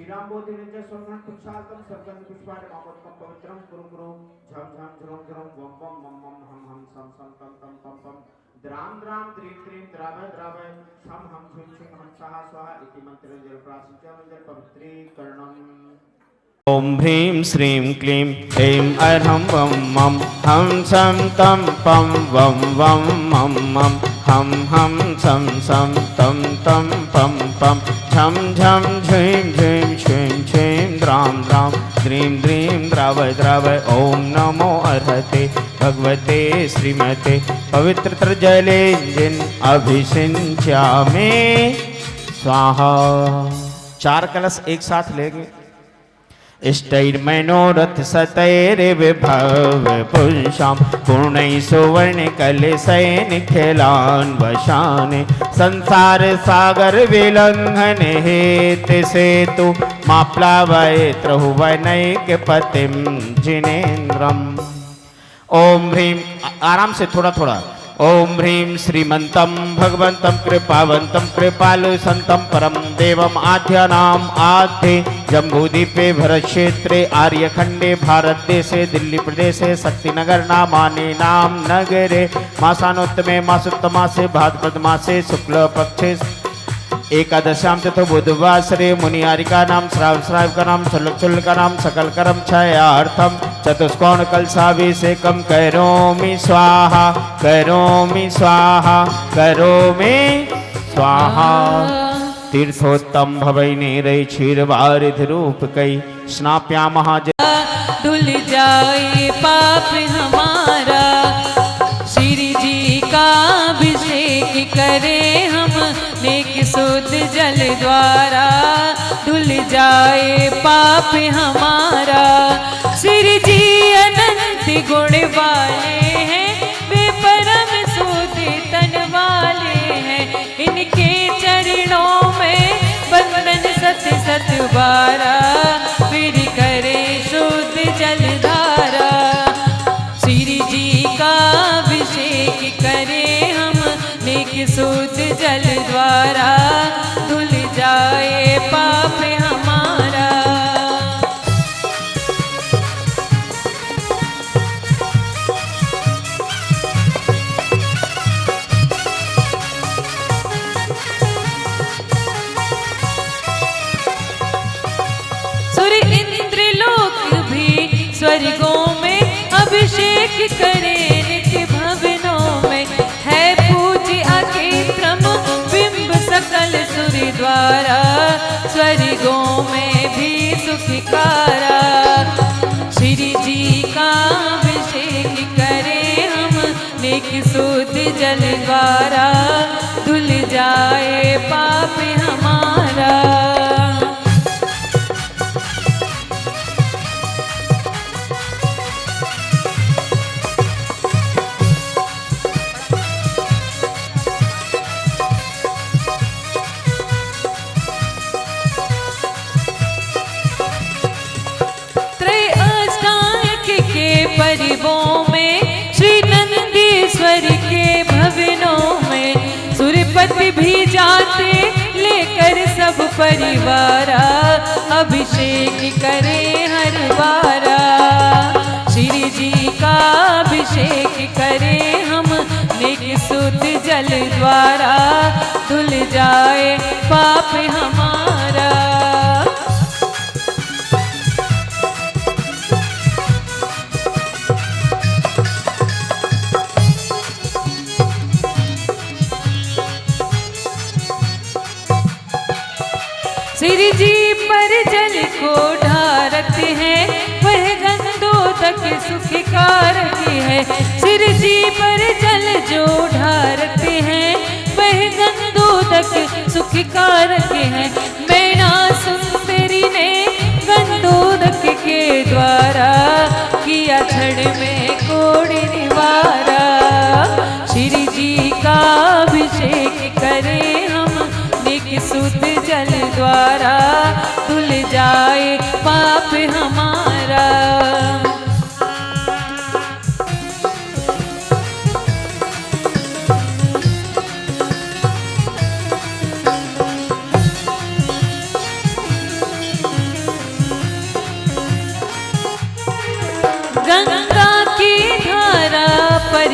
श्रीराम बोधि नित्य स्वर्गण पुरुषार्थम स्वर्गन पुष्पाण मामोत्तम पवित्रम कुरु कुरु झम झम झुरम झुरम वम वम मम मम हम हम सम सम तम तम तम तम द्राम द्राम त्रीम त्रीम द्रावय द्रावय सम हम झुम झुम हम स्वाहा स्वाहा इति मंत्र जल प्रासिंचन जल पवित्रीकरणम। ओम ह्रीं श्रीं क्लीं ऐं अर्हं वं मं हम सं तं पं वं वं मं मं हम हम सं सं तं तं पं पं झं झं झीं झीं छीं छीं द्रां द्रां द्रीं द्रीं द्रावय द्रावय। ओम नमो अर्हते भगवते श्रीमते पवित्र जले जिन अभिषिंच्यामि स्वाहा। 4 कलश एक साथ लेंगे। इष्टैर्मनोरथ सतैर्विभव पुंसां पूर्णैः सुवर्ण कलशैः निखिलान्वशान् संसार सागर विलंघन हेतु सेतु मा प्लावयेत् त्रिभुवनैकपतिं जिनेन्द्रम्। ओम ह्रीं, आराम से थोड़ा थोड़ा। ओम ह्रीं श्रीमन्तं भगवन्तं कृपावन्तं कृपालु संतं परम देवम् आद्यानाम् आद्ये जम्बूद्वीपे भरतक्षेत्रे आर्यखण्डे भारत देशे दिल्ली प्रदेशे शक्तिनगर नामानि नाम नगरे मासानोत्तमे मासोत्तमासे भाद्रपद मासे शुक्ल पक्षे एकादश्याम चतुर्थ बुधवासरे मुनियारिका नाम श्राव का नाम चुल्ल का नाम सकल कर्म क्षयार्थम चतुष्कोण कलशाभिषेकम करोमि स्वाहा करोमि स्वाहा करोमि स्वाहा। तीर्थोत्तम भवै निरै क्षीरवारिधि रूप कई स्नाप्यामः धुल जाए पाप हमारा श्री जी का अभिषेक करे हम नेक शुद्ध जल द्वारा धुल जाए पाप हमारा। श्री जी अनंत गुण वाले हैं बेपरम शुद्ध तन वाले हैं इनके चरणों में बंधन सत सत बारा फिर करे शुद्ध जलधारा। श्री जी का अभिषेक करे हम नेक शुद्ध जल द्वारा धुल जाए पाप हमारा। सूर्य इंद्र लोक भी स्वर्गों में अभिषेक करे नित्य भवनों में है पूज्य अकेत्रम बिंब सकल सूर्य द्वारा स्वर्गों में भी सुखकारा। श्री जी का अभिषेक करे हम नेक शुद्ध जल द्वारा धुल जाए पाप हमारा। परिवों में श्री नंदीश्वर के भवनों में सूर्यपति भी जाते लेकर सब परिवारा अभिषेक करे हर बारा। श्री जी का अभिषेक करे हम नेक शुद्ध जल द्वारा धुल जाए पाप हमारा। श्री जी पर जल को ढारते हैं वह गंधोदक सुखकारक है। श्री जी पर जल जो ढारते हैं वह गंधोदक सुखकारक है। मैं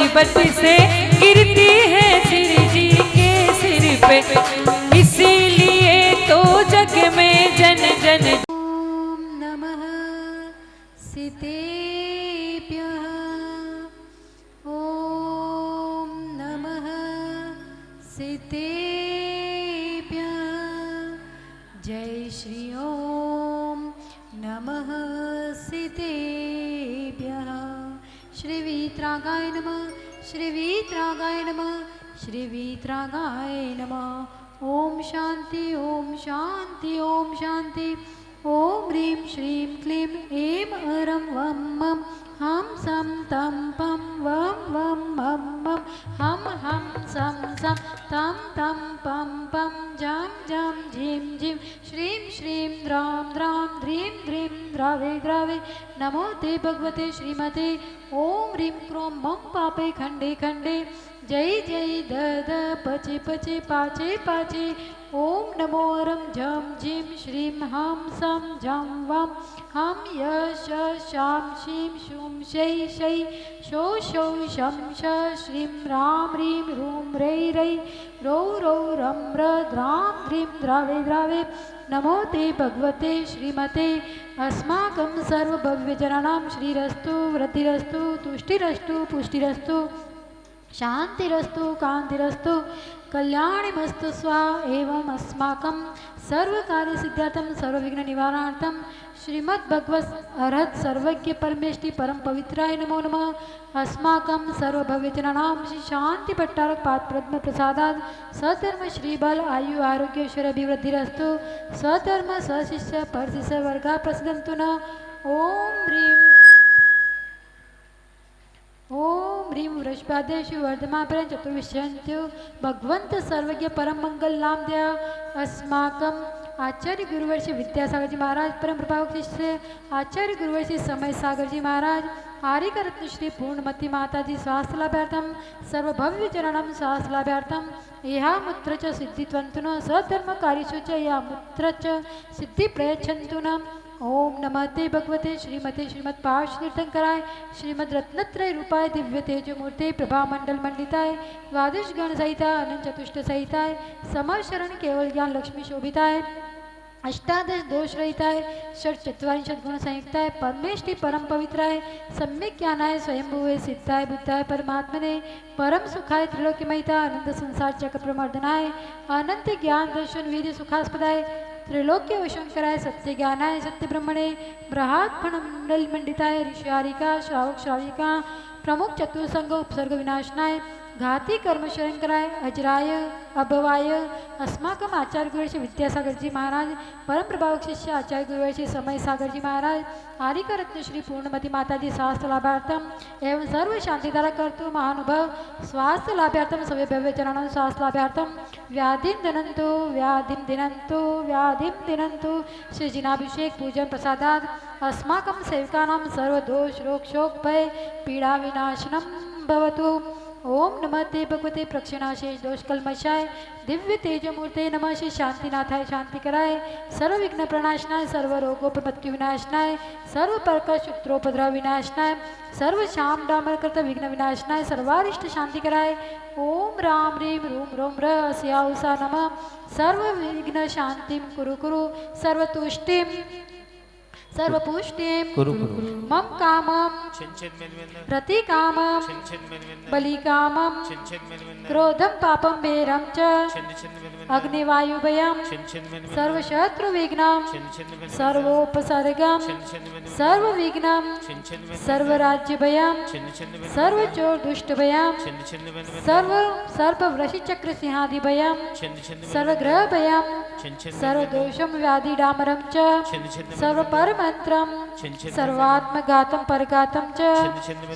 पर्वत से गिरती है श्री जी के सिर पे, इसीलिए तो जग में जन जन। ओम नमः सीतेभ्यः, ओम नमः सीतेभ्यः। जय श्री ओम नमः सीतेभ्यः। श्री वीतरागाय नमः, श्री वीतरागाय नमः, श्री वीतरागाय नमः। ओम शांति, ओम शांति, ओम शांति। ओम ह्रीं श्रीं क्लीं ऐं अरं वं मं हम सम तम पम वम वम मम मम हम सम सम तम तम पम पम जम जम झीं झीं श्रीं श्रीं द्रां द्रां ह्रीं ह्रीं द्रावे द्रावे। नमो ते भगवते श्रीमते ओम ह्रीं क्रों मम पापे खंडे खंडे। जय जय द द पचे पचे पाचे पाचे। ओम नमो रम झम झीं श्रीं हम सम झम वम हम यश शाम शीं शूं शै शै शो शौ शम श श्रीं राम ह्रीं रूं रै रै रौ रौ रम र द्रां ह्रीं द्रावे द्रावे। नमो ते भगवते श्रीमते अस्माकं सर्वभव्यजनानां श्रीरस्तु वृद्धिरस्तु तुष्टिरस्तु पुष्टिरस्तु शांतिरस्तु कांतिरस्तु कल्याणमस्तु स्वा। एवं अस्माकं सर्वकार्यसिद्ध्यर्थं सर्वविघ्ननिवारणार्थं श्रीमद्भगवत् अरहत सर्वज्ञ परमेष्टि परम पवित्राय नमो नमः। अस्माकं सर्वभव्यजनानां श्री शांति भट्टारक पादपद्म प्रसादात् सधर्म श्रीबल आयु आरोग्य ऐश्वर्याभिवृद्धिरस्तु। स्वधर्म स्वशिष्य परशिष्य वर्गा प्रसिद्धन्तु न। ओम ह्रीं ओम ह्रीं वृषभादेषु वर्धमापरं चतुर्विशन्त्यो भगवंत सर्वज्ञ परम मंगल नाम दया। अस्माकं आचार्य गुरुवर्षि विद्यासागर जी महाराज परम प्रभावक शिष्य आचार्य गुरुवर्षि समय सागर जी महाराज आर्यक रत्न श्री पूर्णमती माता जी स्वास्थ्य लाभार्थम सर्वभव्य जनानां स्वास्थ्य लाभार्थम यहा मुत्र च सिद्धित्वन्तु न सधर्म कार्येषु च या मुत्र च सिद्धि प्रयच्छन्तु न। ओम नमस्ते भगवते श्रीमते श्रीमद पार्श तीर्थंकराय श्रीमद रत्नत्रय रूपाय दिव्य तेजमूर्ते प्रभा मंडल मंडिताय द्वादश गण सहिताय अनंत चतुष्ट सहिताय समशरण केवल ज्ञान लक्ष्मी शोभिताय अष्टादश दोष रहिताय षट चत्वारिंशत् गुण संयुक्ताय परमेष्टि परम पवित्राय सम्यक ज्ञानाय स्वयंभुवे सिद्धाय बुद्धाय परमात्मने परम सुखाय त्रिलोक्यमयिता अनंत संसार चक्र प्रमर्दनाय अनंत ज्ञान दर्शन वीर्य सुखास्पदाय त्रिलोक्य वशंकराय सत्य ज्ञानाय सत्य ब्रह्मणे बृहत् मंडल मंडिताय ऋषियारिका श्रावक श्राविका प्रमुख चतुर्संग उपसर्ग विनाशनाय घाती कर्म शरणकराय अजराय अभवाय अस्माकम आचार्य गुरुवर्षि विद्यासागर जी महाराज परम प्रभावक शिष्य आचार्य गुरुवर्षि समय सागर जी महाराज आर्यक रत्न श्री पूर्णमती माता जी स्वास्थ्य लाभार्थम एवं सर्व शांतिधारक कर्तु महानुभव स्वास्थ्य लाभार्थम सभी भव्यजनानां स्वास्थ्य लाभार्थम व्याधिं दिनन्तु व्याधिं दिनन्तु व्याधिं दिनन्तु श्री जिनाभिषेक पूजन प्रसादात् अस्माकं सेवकानां सर्वदोष रोग शोक भय पीड़ा विनाशनं भवतु। ओम नमस्ते भगवते प्रक्षणाशेष दोष कलमशाय दिव्य तेजमूर्ते नमः श्री शांतिनाथाय शांति कराय सर्व विघ्न प्रणाशनाय सर्व रोगोपमृत्यु विनाशनाय सर्व प्रकट शत्रुपद्रव विनाशनाय सर्व शाम डामर कर्त विघ्न विनाशनाय सर्वारिष्ट शांति कराय। ओम राम ह्रीं रूम रोम र अस्याउषा नमः सर्व विघ्न शांतिं कुरु कुरु सर्वतुष्टिं सर्वपुष्टिं मम कामं प्रतिकामं बलिकामं क्रोधं पापं वेरं च अग्निवायुभयं सर्वशत्रुविघ्नं सर्वोपसर्गं सर्वविघ्नं सर्वराज्यभयं सर्वचोरदुष्टभयं सर्वसर्पवृषिचक्रसिंहादिभयं सर्वग्रहभयं सर्वदोषं व्याधिडामरं च सर्वपरमन्त्रं सर्वात्मघातं परघातं च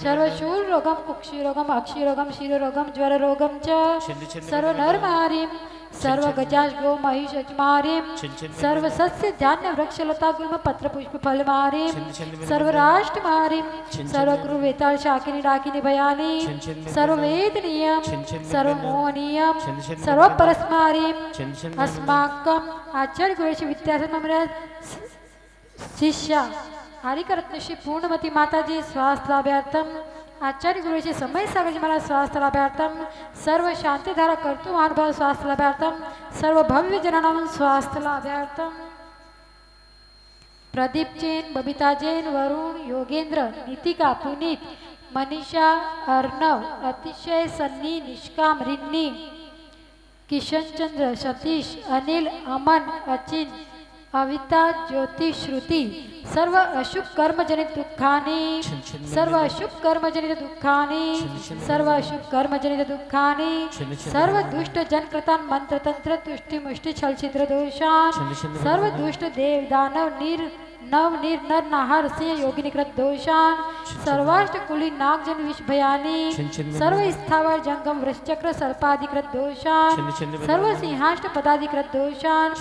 सर्वशूलरोगं कुक्षिरोगं अक्षिरोगं शिरोरोगं ज्वररोगं च सर्वनरमारीं सर्वगजाश्गो महिषमारीं सर्वसस्य धान्य वृक्षलता गुल्म पत्र पुष्प फलमारीं सर्वराष्ट्रमारीं सर्वगुरुवेताल शाकिनी डाकिनी भयानी सर्ववेदनीयं सर्वमोहनीयं सर्वपरस्मारीं अस्माकम् आचार्य गुरुवर्षि विद्यासागर शिष्य हरिक रत्न श्री पूर्णमती माता जी स्वास्थ्य लाभार्थम आचार्य गुरुचे समय सागरजी महाराज स्वास्थ्य लाभार्थम सर्व शांतिधारा कर्तृ महानुभाव स्वास्थ्य लाभार्थम सर्व भव्य जनानां स्वास्थ्य लाभार्थम प्रदीप जैन, बबीता जैन, वरुण, योगेंद्र, नितिका, पुनीत, मनीषा, अर्णव, अतिशय, सन्नी, निष्काम, रिन्नी, किशन चंद्र, सतीश, अनिल, अमन, अचिन, अविता, ज्योति, श्रुति सर्व अशुभ कर्मजनित दुःखानि सर्व अशुभ कर्मजनित दुःखानि सर्व अशुभ कर्मजनित दुःखानि सर्व दुष्ट जनकृतान मंत्र तंत्र तुष्टि मुष्टि छल छिद्र दोषान सर्व दुष्ट देव दानव नव नीर नर नाहर सिंह योगिनी कृत दोषान सर्वाष्ट कुली नागजन विष भयानी सर्व स्थावर जंगम वृश्चक्र सर्पाधिकृत दोषान सर्व सिंहाष्ट पदाधिकृत दोषान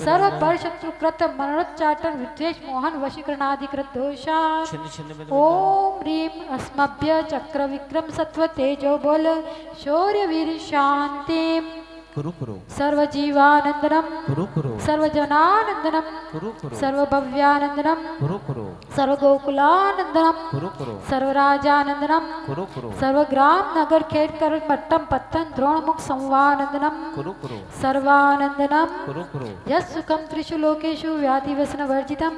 सर्व पर शत्रु कृत मनोच्चाटन विद्वेष मोहन वशीकरणाधिकृत दोषान ओम ह्रीम अस्मभ्य चक्र विक्रम सत्व तेजो बल शौर्य वीर शांति कुरु कुरु सर्व जीवानंदनम कुरु कुरु सर्व जनानंदनम कुरु कुरु सर्व भव्यानंदनम कुरु कुरु सर्व गोकुलानंदनम कुरु कुरु सर्व राजानंदनम कुरु कुरु सर्व ग्राम नगर खेड कर मट्टम पत्तन द्रोणमुख संवानंदनम कुरु कुरु सर्वानंदनम कुरु कुरु यस्सुखम त्रिषु लोकेषु व्याधि व्यसन वर्जितम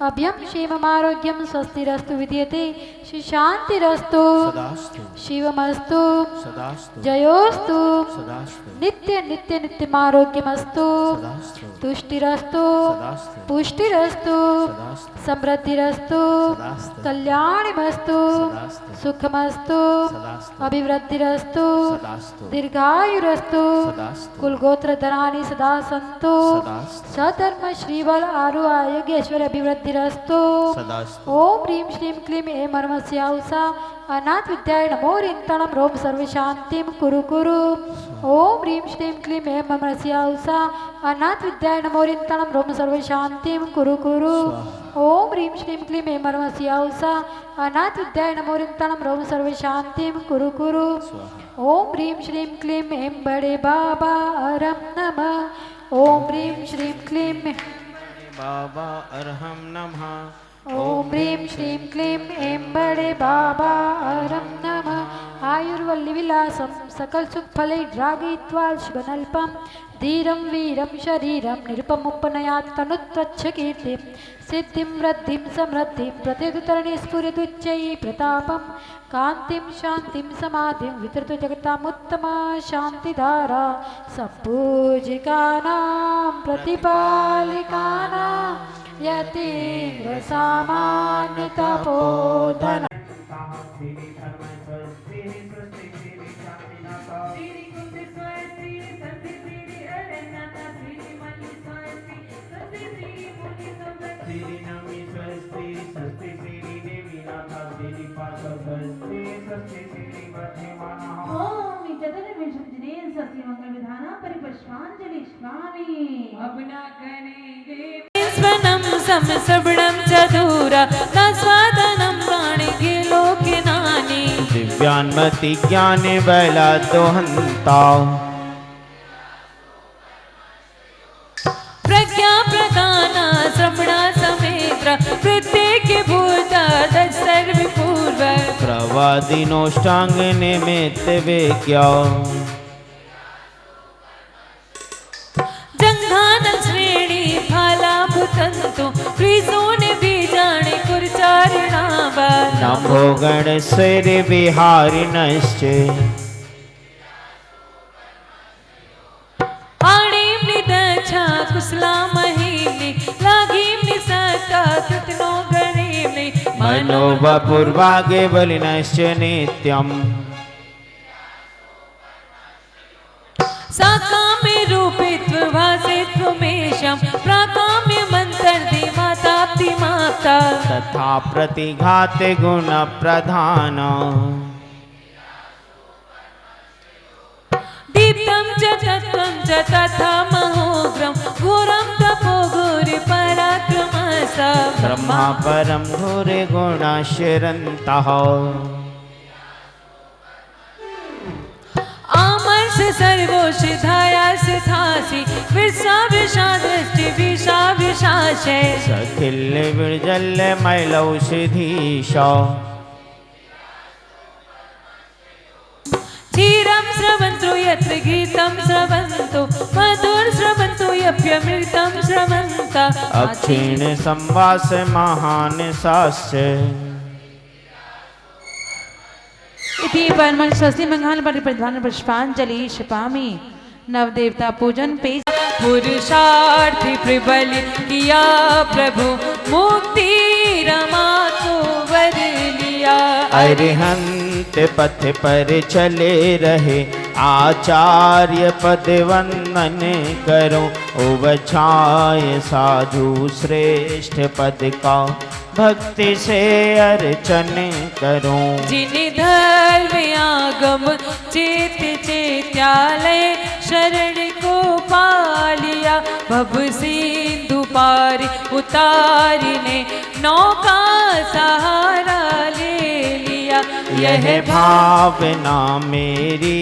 अभ्यम क्षेममारोग्यम स्वस्तिरस्तु विद्यते श्री शांतिरस्तु सदास्तु शिवमस्तु सदास्तु जयोस्तु सदास्तु नित्य नित्य नित्यमारोग्यमस्तु सदास्तु तुष्टिरस्तु सदास्तु पुष्टिरस्तु सदास्तु समृद्धिरस्तु सदास्तु कल्याणमस्तु सदास्तु सुखमस्तु सदास्तु अभिवृद्धिरस्तु सदास्तु दीर्घायुरस्तु सदास्तु कुलगोत्र धनानि सदा सन्तु सदास्तु सधर्म श्रीबल आरु आयोग्य ऐश्वर्य अभिवृद्धिरस्तु सदास्तु ओम ह्रीं श्रीं क्लीं ऐं मर्मस्याउषा अनाथ विद्याय नमो रिंतणं रोम सर्व शांतिं कुरु कुरु ओम ह्रीं श्रीं क्लीं ऐं मर्मस्याउषा अनाथ विद्याय नमो रिंतणं रोम सर्व शांतिं कुरु कुरु ओम ह्रीं श्रीं क्लीं ऐं मर्मस्याउषा अनाथ विद्याय नमो रिंतणं रोम सर्व शांतिं कुरु कुरु ओम ह्रीं श्रीं क्लीं ऐं बड़े बाबा अरम नमः ओम ह्रीं श्रीं क्लीं बाबा अर्हम नमः ओम ह्रीं श्रीं क्लीं ऐं बड़े बाबा अरम नमः आयुर्वल्ली विलासम सकल सुख फले ड्रागयित्वा शिवनल्पम धीरं वीरं शरीरं निरुपमुपनयात् तनुत्वच्छ कीर्तिं सिद्धिं वृद्धिं समृद्धिं प्रतिदुतरणे स्फुरदुच्चैः प्रतापं कान्तिं शान्तिं समाधिं वितृत जगतामुत्तमा शान्तिधारा सम्पूजिकानां प्रतिपालिकानां यतीन्द्र सामान्य तपोधन अपना करेंगे स्वनम सम सबड़म चतुरा न स्वादनम प्राणिगे लोके नानी दिव्यान्मति ज्ञाने बैला दोहंता प्रज्ञा प्रदान श्रवणा समेत्र प्रत्येक भूता सर्व पूर्व प्रवादिनोष्टांग निमित्त विज्ञा जंघान श्रेणी फाला भूतंतु प्रिजोने बीजाणे कुरचारिणा नमो गण सिर विहारिणश्च आणीम्नि दक्षा कुशला महिम्नि लाघीम्नि सता कृतनो गणीम्नि मनोवपुर्वागे बलिनश्च नित्यम् साकाम्य रूपित्व भासित्व मेषम प्राकाम्य मंत्रदि माताप्ति माता तथा प्रतिघात गुण प्रधान दीप्तं च तत्त्वं च तथा महोग्रं घोरं तपो घोरि पराक्रमसा ब्रह्मा परम घोरे गुणाशिरन्तः आमर्ष सर्वोषधाया सिथासि विषा दृष्टि विषा विषाशय सखिल विजल मैलौषधीश स्रवन्तु यत्र गीतं स्रवन्तु मधुर स्रवन्तु यप्यमृतं स्रवन्ता अक्षीण संवास महान सास्य इति परमं स्वस्ति मंगल परिप्रधान पुष्पांजलि क्षिपामि नवदेवता पूजन पेज पुरुषार्थी प्रबल किया प्रभु मुक्ति रमा को वर लिया अरिहंत पथ पर चले रहे आचार्य पद वंदन करो उवछाय साधु श्रेष्ठ पद का भक्ति से अर्चन करो जिन धर्म आगम चेत चेत्यालय शरण को पालिया भव सिंधु पार उतारने नौका सहारा ले लिया यह भावना मेरी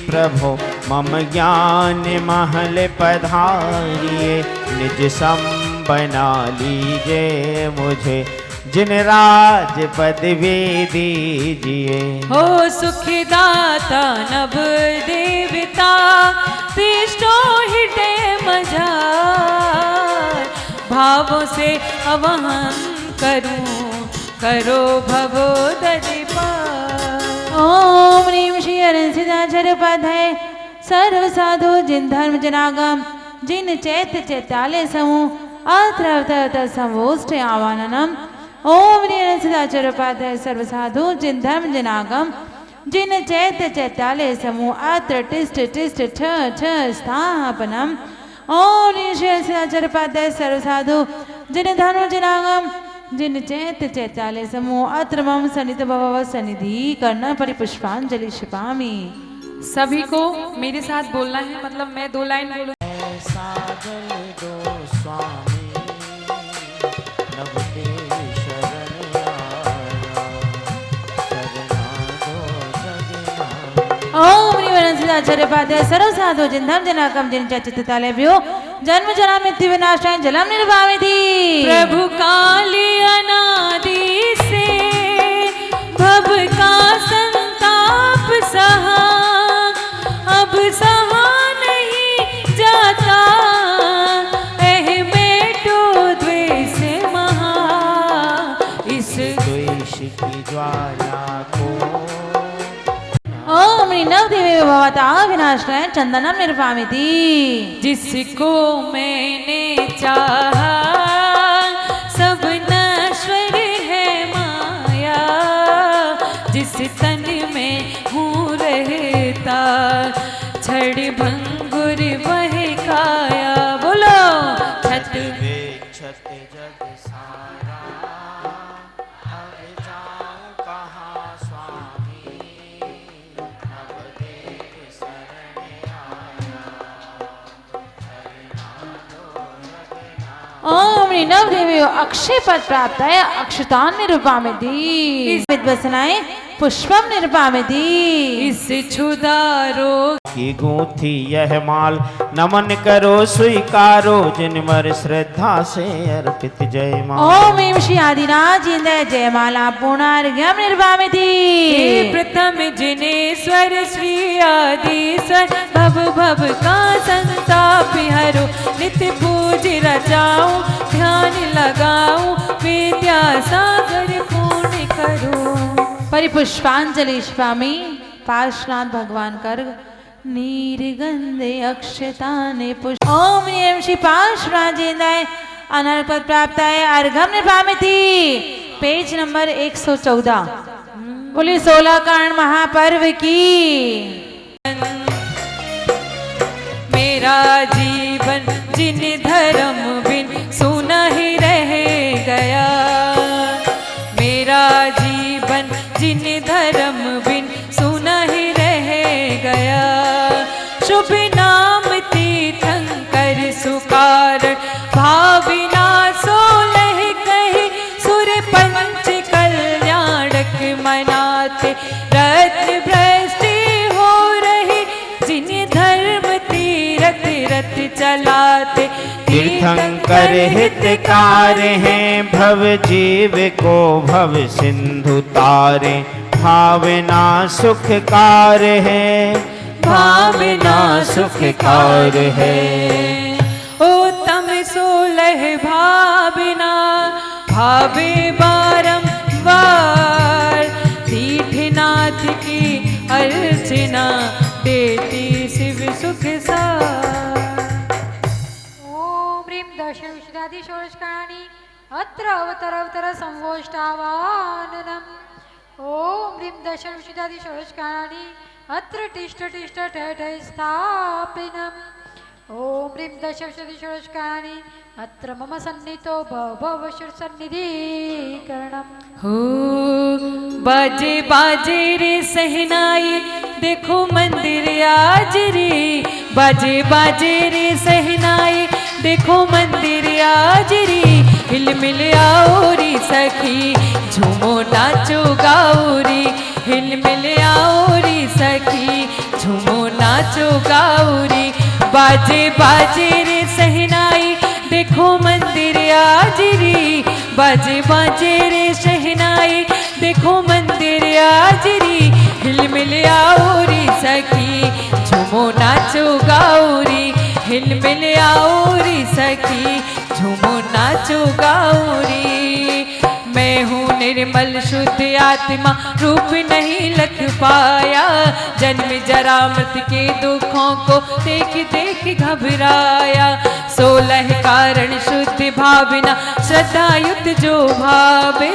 प्रभु मम ज्ञान महल पधारिए निज सम बना लीजिए मुझे जिन राज पदवी दीजिए हो सुखदाता नभ देवता तिष्ठो हृदय मझार भावों से अवहन करूं करो भवोदधि पार ओम ह्रीं श्री हरिसिद्धाचार्य उपाध्याय सर्व साधु जिन धर्म जनागम जिन चैत्य चैत्यालय समूह अत्र समोष्ठ आवाननम ओम ह्रीं हरिसिद्धाचार्य उपाध्याय सर्व साधु जिन धर्म जनागम जिन चैत्य चैत्यालय समूह अत्र तिष्ठ तिष्ठ छ स्थापनम ओम ह्रीं श्री हरिसिद्धाचार्य उपाध्याय सर्व साधु जिन धर्म जनागम जिन चैत्य चैत्यालय समूह अत्र मम सन्निध भव सन्निधि करना परिपुष्पांजलि क्षिपामि सभी को मेरे साथ बोलना है मतलब मैं 2 लाइन बोलूं साजन दो स्वामी नभ तेरी शरण ओम ह्रीं हरिसिद्धाचार्य उपाध्याय सर्व साधु जिन धर्म जनागम जिन चैत्य चैत्यालय जन्म जरा मृत्यु विनाशाय जलम निर्वामिति प्रभु काली अनादि से भव का संताप सहा अब सहा नहीं जाता एह बेटो द्वेष महा इस द्वेष की ज्वाला को ओम ह्रीं नवदेवे भवता विनाशाय चंदनम निर्वामिति जिसको मैंने चाहा सब नश्वर है माया जिस तन में हूँ रहता छड़ भंगुर वह काया बोलो छत छत जग सारा अब जाऊं कहाँ स्वामी नवदेव शरण ओम ह्रीं नवदेवे अक्षय पद प्राप्त है अक्षतान निरूपामिति विद्वसनाय पुष्पम निरूपामिति इस क्षुधारो की गूंथी यह माल नमन करो स्वीकारो जिन मर श्रद्धा से अर्पित जय माल ओम ह्रीं श्री आदिनाथ जिंदय जयमाला पूर्णार्घ्यम निर्वामिति प्रथम जिनेश्वर श्री आदिश्वर भव भव का संताप हरो नित्य पूज रचाऊं ध्यान लगाऊं विद्या सागर पूर्ण करो परिपुष्पांजलि स्वामी पार्श्वनाथ भगवान कर नीरगंधे अक्षताने पुष्प ओम ह्रीं श्री पार्श्वनाथ जिंदय अनर्क पद प्राप्त है अर्घम निर्वामिति पेज नंबर 114 बोली 16 कारण महापर्व की मेरा जीवन जिन धर्म बिन सुना ही रह गया मेरा जीवन जिन धर्म बिन सुना ही रह गया शुभ नाम तीर्थंकर सुकार भाविना सोलह कहे सुर पंच कल्याणक मनाते रत्न भ्रष्टि हो रही जिन धर्म तीरथ रथ चलाते तीर्थंकर हितकार हैं भव जीव को भव सिंधु तारे भावना सुखकार है भावना सुखकार है। उत्तम 16 भावना भावे बारंबार, तीर्थनाथ की अर्चना देती शिव सुख सार। ओम ह्रीं दश विशदादि षोडशकानि अत्र अवतर संवोष्टावाननम्। ओम ह्रीं दश विशदादि षोडशकानि अत्र तिष्ठ ठठ स्थापिनम्। ओम ह्रीं दश विशदादि षोडशकानि अत्र मम सन्निधो भव सन्निधिकरणम्। हो बाजे बाजे रे सहनाई, देखो मंदिर आज रे। बाजे बाजे रे सहनाई, देखो मंदिर आज रे। हिल मिल आओ री सखी, झूमो नाचो गाओ रे। हिल मिल आओ री सखी, झूमो नाचो गाओ रे। बाजे बाजे रे सहनाई, देखो मंदिर आज रे। बाजे बाजे रे शहनाई, देखो मंदिर आज रे। हिल मिल आओ रे सखी, झूमो नाचो गाओ रे। हिल मिल आओ रे सखी, झूमो नाचो गाओ रे। मैं हूँ निर्मल शुद्ध आत्मा, रूप नहीं लख पाया। जन्म जरा मृत के दुखों को देख देख घबराया। 16 कारण शुद्ध भावना, श्रद्धा युक्त जो भावे।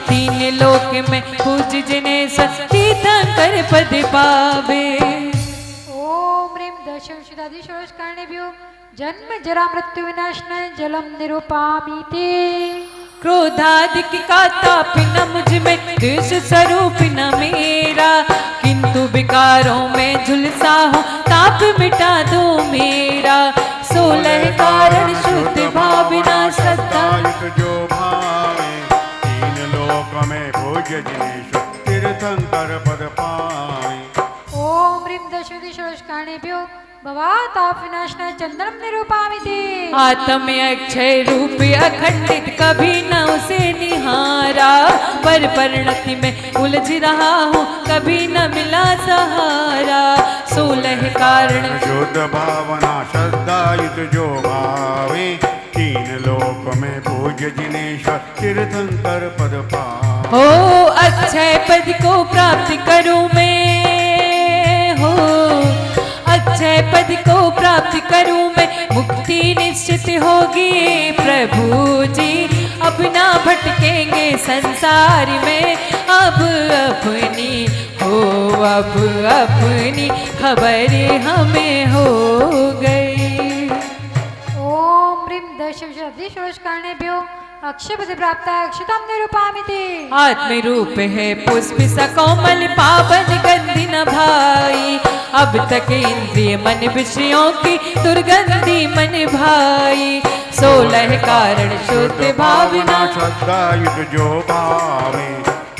3 लोक में पूज जिन्हें तीर्थंकर पद पावे। ओम ह्रीं दश विशदादि षोडशकार्णेभ्यो जन्म जरा मृत्यु विनाशनाय जलम निरूपामि ते। क्रोधादिक का ताप न मुझ में, द्वेष स्वरूप न मेरा। किंतु विकारों में झुलसा हूँ, ताप मिटा दो मेरा। 16 कारण शुद्ध भावना, श्रद्धा जो भावे। 3 लोक में भोज जिनेश्वर, तीर्थंकर पद पावे। ओम ह्रीं दश विशदादि षोडशकार्णेभ्यो भवाताप विनाशनाय चंद्रम निरूपामि ते। आत्म अक्षय रूप अखंडित, कभी न उसे निहारा। पर परिणति में उलझ रहा हूँ, कभी न मिला सहारा। 16 कारण शुद्ध भावना, श्रद्धा युक्त जो भावे। 3 लोक में पूज्य जिनेश्वर, तीर्थंकर पद पावे। हो अक्षय पद को प्राप्त करूं मैं। हो अक्षय पद को प्राप्त करूं मैं, मुक्ति निश्चित होगी प्रभु जी। अब ना भटकेंगे संसार में, अब अपनी हो अब अपनी खबर हमें हो गई। ओम ह्रीं दश विशदादि षोडशकार्णेभ्यो अक्षयपद प्राप्त अक्षतम निरूपामि ते। आत्म रूप है पुष्प सा कोमल, पावन गंधि न भाई। अब तक इंद्रिय मन विषयों की दुर्गंधि मन भाई। 16 कारण शुद्ध भावना, श्रद्धा युक्त जो भावे।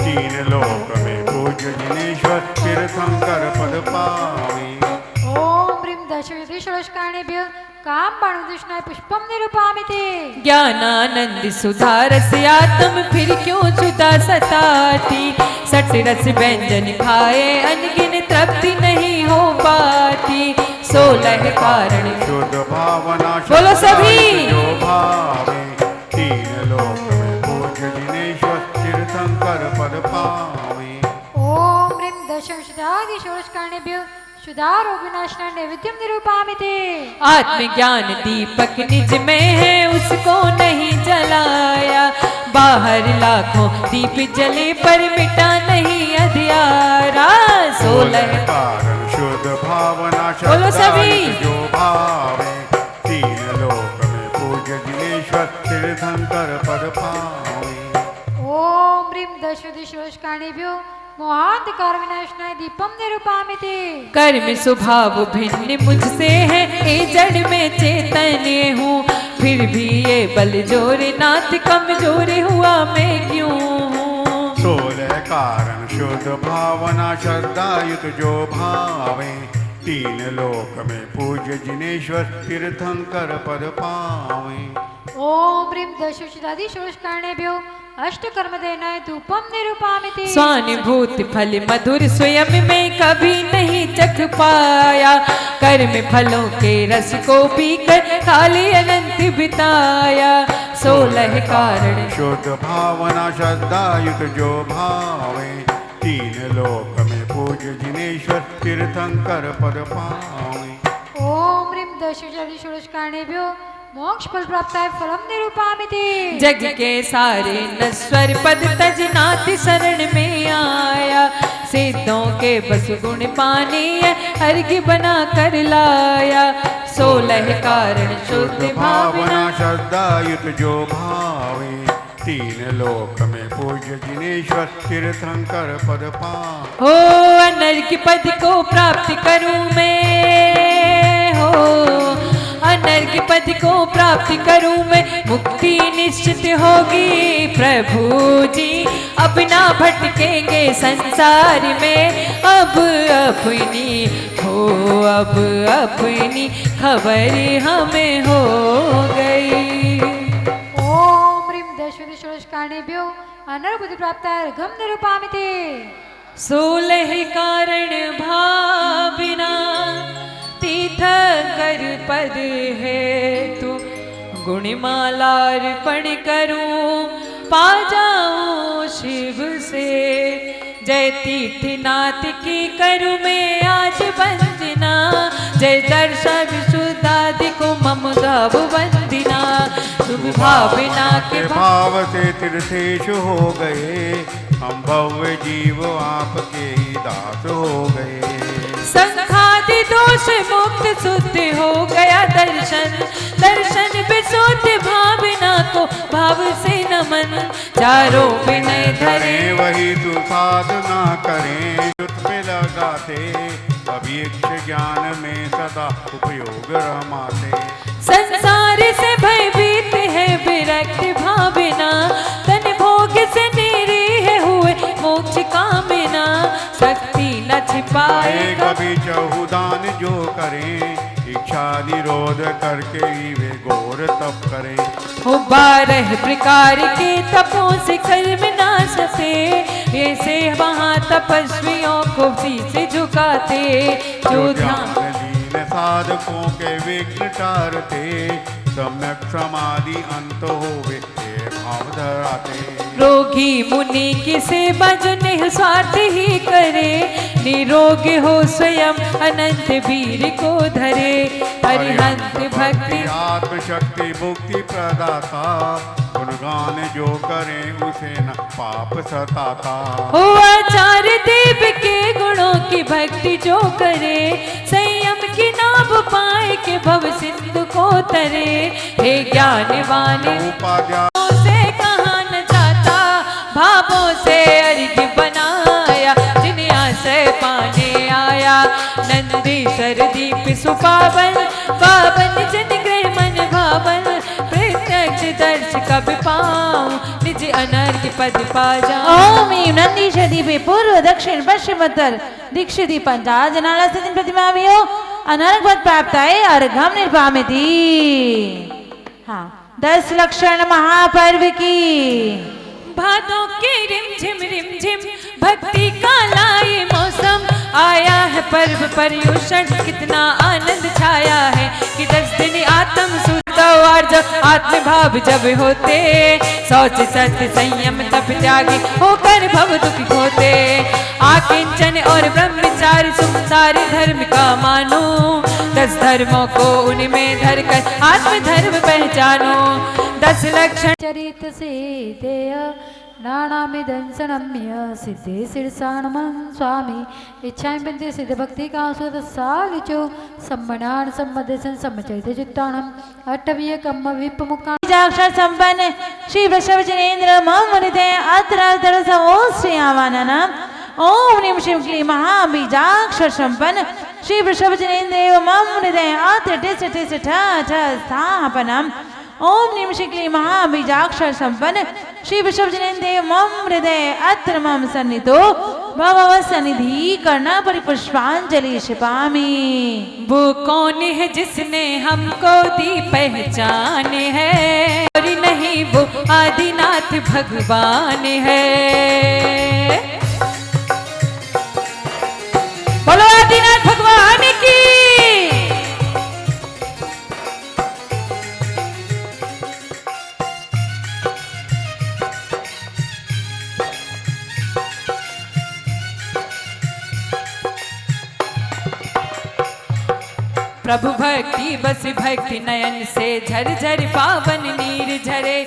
3 लोक में पूज्य जिनेश्वर, तीर्थंकर पद पावे। ओम ह्रीं दश विशदादि षोडशकार्णेभ्यो काम बाणुदृष्णाय पुष्पम निरूपामि ते। ज्ञानानंद सुधारस आत्म, फिर क्यों जुदा सताती। 60 रस व्यंजन खाए, अनगिन तृप्ति नहीं हो पाती। 16 कारण शुद्ध भावना, बोलो सभी। जो भावे। 3 लोक में पूज्य जिनेश्वर, तीर्थंकर पद पावे। ओम ह्रीं दश विशदादि षोडशकार्णेभ्यो शुद्धारोग विनाशनाय नैवेद्यम निरूपामि ते। आत्मज्ञान दीपक निज में है, उसको नहीं जलाया। बाहर लाखों दीप जले, पर मिटा नहीं अंधियारा। 16 कारण शुद्ध भावना, बोलो सभी। जो भावे। 3 लोक में पूज्य जिनेश्वर, तीर्थंकर पद पावे। ओम ह्रीं दश विशदादि षोडशकार्णेभ्यो मोहांधकार विनाशनाय दीपम निरूपामि ते। कर्म स्वभाव भिन्न मुझसे है, ए जड़ में चैतन्य हूँ। फिर भी ये बल जोर नाथ, कमजोर हुआ मैं क्यों हूँ। 16 कारण शुद्ध भावना, श्रद्धा युक्त जो भावे। 3 लोक में पूज्य जिनेश्वर, तीर्थंकर पद पावे। ओम ह्रीं दशुषिदादि षोडशकर्णेभ्यो अष्टकर्मदेनाय धूपम निरूपामिति। स्वानुभूति फल मधुर स्वयं में कभी नहीं चख पाया, कर्म फलों के रस को पीकर खाली अनंत बिताया। 16 कारण शुद्ध भावना श्रद्धा युत जो भावे, तीन लोक में पूज्य जिनेश्वर तीर्थंकर पद पावे। ओम ह्रीं दशुषिदादि षोडशकर्णेभ्यो मोक्ष फल प्राप्ताय फलम निरूपामिति। जग के सारे नश्वर पद तजनाति शरण में आया, सिद्धों के बस गुण पाने हर की बना कर लाया। 16 कारण शुद्ध भावना श्रद्धा युत जो भावे, तीन लोक में पूज्य जिनेश्वर तीर्थंकर पद पावे। हो अनर्घ्य पद को प्राप्त करूं मैं, हो अनर्घ्य पद को प्राप्त करूं मैं, मुक्ति निश्चित होगी प्रभु जी। अब ना भटकेंगे संसार में, अब अपनी हो अब अपनी खबर हमें हो गई। ओम ह्रीं दशुषिदादि षोडशकर्णेभ्यो अनर्घ्य प्राप्ताय अर्घ्यं निरूपामिति। 16 कारण भाविना तीर्थंकर पद है तू, गुणमाला अर्पण करूं पा जाऊं शिव से। जय तीर्थनाथ की करूं मैं आज वंदना, जय दर्शन विशुद्धादि को मम दाव वंदना। शुभ भावना के भाव से तीर्थेश हो गए, हम भव्य जीव आपके ही दास हो गए। संघादि दोष मुक्त शुद्ध हो गया दर्शन, दर्शन विशुद्ध भावना को भाव से नमन। चारों विनय धरे वही तू साधना करें, युत में लगाते अभीक्ष ज्ञान में सदा उपयोग रमाते। संसार से भयभीत है विरक्त भावना, तन भोग से निरीह हुए मोक्ष कामना। शक्ति न छिपाए कभी चहुदान जो करें, इच्छा निरोध करके ही वे घोर तप करें। हो 12 प्रकार के तपों से कर्म नाश से, ऐसे वहाँ तपस्वियों को शीश झुकाते। जो ध्यान लीन साधकों के विघ्न टारते, सम्यक समाधि अंत होवे भाव धराते। रोगी मुनि की सेवा जो निस्वार्थ ही करे, निरोग हो स्वयं अनंत वीर को धरे। अरिहंत भक्ति आत्मशक्ति मुक्ति प्रदाता, गुणगान जो करें उसे न पाप सताता। हो आचार्य देव के गुणों की भक्ति जो करे, संयम की नाव पाए के भव सिंधु को तरे। हे ज्ञानवान से कहाँ न जाता, भावों से अर्घ्य बनाया, जिन्हें आश्रय पाने आया। नंदीश्वर दीप सुपावन, पावन जन गृह मन भावन। प्रत्यक्ष दर्श कब पाऊं, निज अनर्घ्य पद पा जाऊं। ओम ह्रीं नंदीश्वर दीपे पूर्व दक्षिण पश्चिम उत्तर दीक्ष दीपंचा जनाला स्थित प्रतिमाभ्यो अनर्घ्य पद प्राप्ताय अर्घ्यं निरूपामिति। हाँ 10 लक्षण महापर्व की। भादों के रिम झिम भक्ति का लाए मौसम, आया है पर्व पर्युषण, कितना आनंद छाया है। कि 10 दिन आत्म शुद्ध और आत्म भाव जब होते, शौच सत्य संयम तप त्यागी होकर भव दुख होते। आकिंचन और ब्रह्मचारी संसारी धर्म का मानो, 10 धर्मों को उनमें धर कर आत्म धर्म पहचानो। 10 लक्षण चरित सीतेय नानामि दंसनम्य सिद्धे शीर्षाणमं स्वामी। इच्छाएं बिंदु सिद्ध भक्ति का सुत सालिचो सम्मनान सम्मदेशन सम्मचरित चित्तानम अट्टवीय कम्म विपमुक्ता। बीजाक्षर संपन्न श्री वृषभ जिनेन्द्र मम मुनिते अत्र समोश्री आवाननम। ओम ह्रीं श्रीं क्लीं महाबीजाक्षर संपन्न श्री वृषभ जिनेन्द्र मम मुनिते अत्र टिस स्थापनम। ओम ह्रीं श्रीं क्लीं महाबीजाक्षर संपन्न श्री वृषभ जिनेन्द्र मम हृदय अत्र मम सन्निधो भव सन्निधि करना परिपुष्पांजलि शिपामि। वो कौन है जिसने हमको दी पहचान है, और नहीं वो आदिनाथ भगवान है। बोलो आदिनाथ भगवान की। प्रभु भक्ति बस भक्ति नयन से झर झर पावन नीर झरे,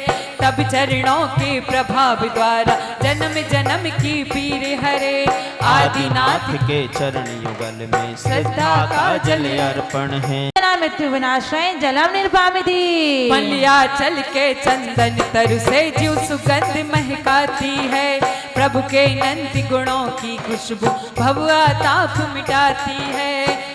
तब चरणों के प्रभाव द्वारा जन्म जन्म की पीर हरे। आदिनाथ के चरण युगल में श्रद्धा का जल अर्पण है। मृत्यु विनाशाय जलम निर्वामिति। मल्याचल के चंदन तरु से जीव सुगंध महकाती है, प्रभु के अनंत गुणों की खुशबू भवआ ताप मिटाती है।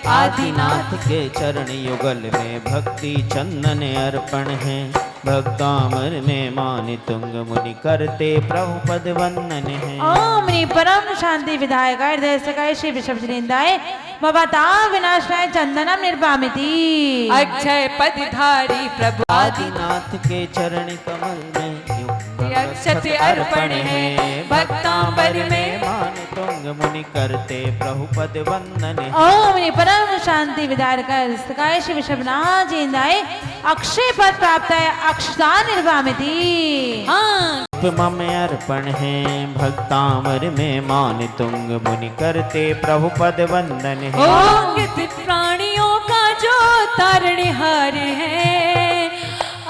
आदिनाथ के चरण युगल में भक्ति चंदन अर्पण है, भक्तामर में मान तुंग मुनि करते प्रभु पद वंदन है। ओम नी परम शांति विधायक हृदय सकाय श्री विश्व जिनेन्द्राय भवता विनाशाय चंदनम निर्वामिति। अक्षय पदधारी प्रभु आदिनाथ के चरण कमल में अक्षत अर्पण है, भक्तांबर में मान तुंग मुनि करते प्रभु पद वंदन है। ओम नी परम शांति विधायक सकाय श्री विश्व जिनेन्द्राय अक्षय पद प्राप्त है अक्षता निर्वामिति। हाँ मम अर्पण है, भक्तामर में मान तुंग मुनि करते प्रभु पद वंदन है। अंगित प्राणियों का जो तारणहार है,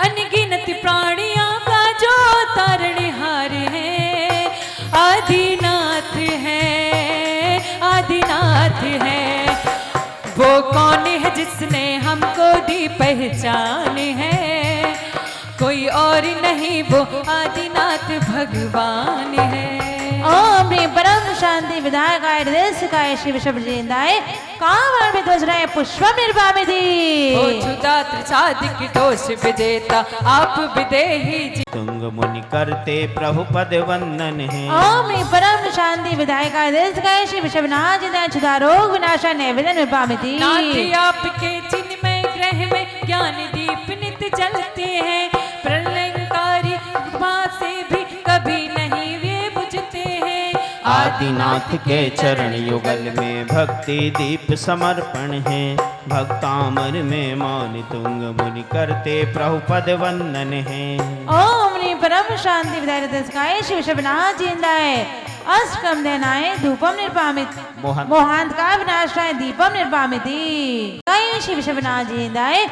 अनगिनत प्राणियों का जो तारणहार है, आदिनाथ है, आदिनाथ है। वो कौन है जिसने हमको दी पहचान है, कोई और नहीं वो आदिनाथ भगवान है। ओम ह्रीं परम शांति विधायक हृदय सकाय श्री विश्व जिनेन्द्राय कामर में दोष रहे पुष्पम निर्वामिति। ओ छुदात्र साधिक दोष विजेता आप विदेही जी। तुंग मुनि करते प्रभु पद वंदन है। ओम ह्रीं परम शांति विधायक हृदय सकाय श्री विश्व जिनेन्द्राय छुदा रोग विनाशा नैवेद्य निर्वामिति। नाथ आपके चिन्मय ग्रह में ज्ञान दीप नित जलते हैं, प्रलयंकारी कृपा से भी कभी नहीं वे बुझते हैं। आदिनाथ के चरण युगल में भक्ति दीप समर्पण है, भक्तामर में मान तुंग मुनि करते प्रभु पद वंदन है। ओम ह्रीं परम शांति विधायक हृदय सकाय श्री विश्व जिनेन्द्राय अष्टकम देनाय धूपम निर्वामित मोहांत का विनाशाय दीपम निर्वामिति। श्री विश्व जिनेन्द्राय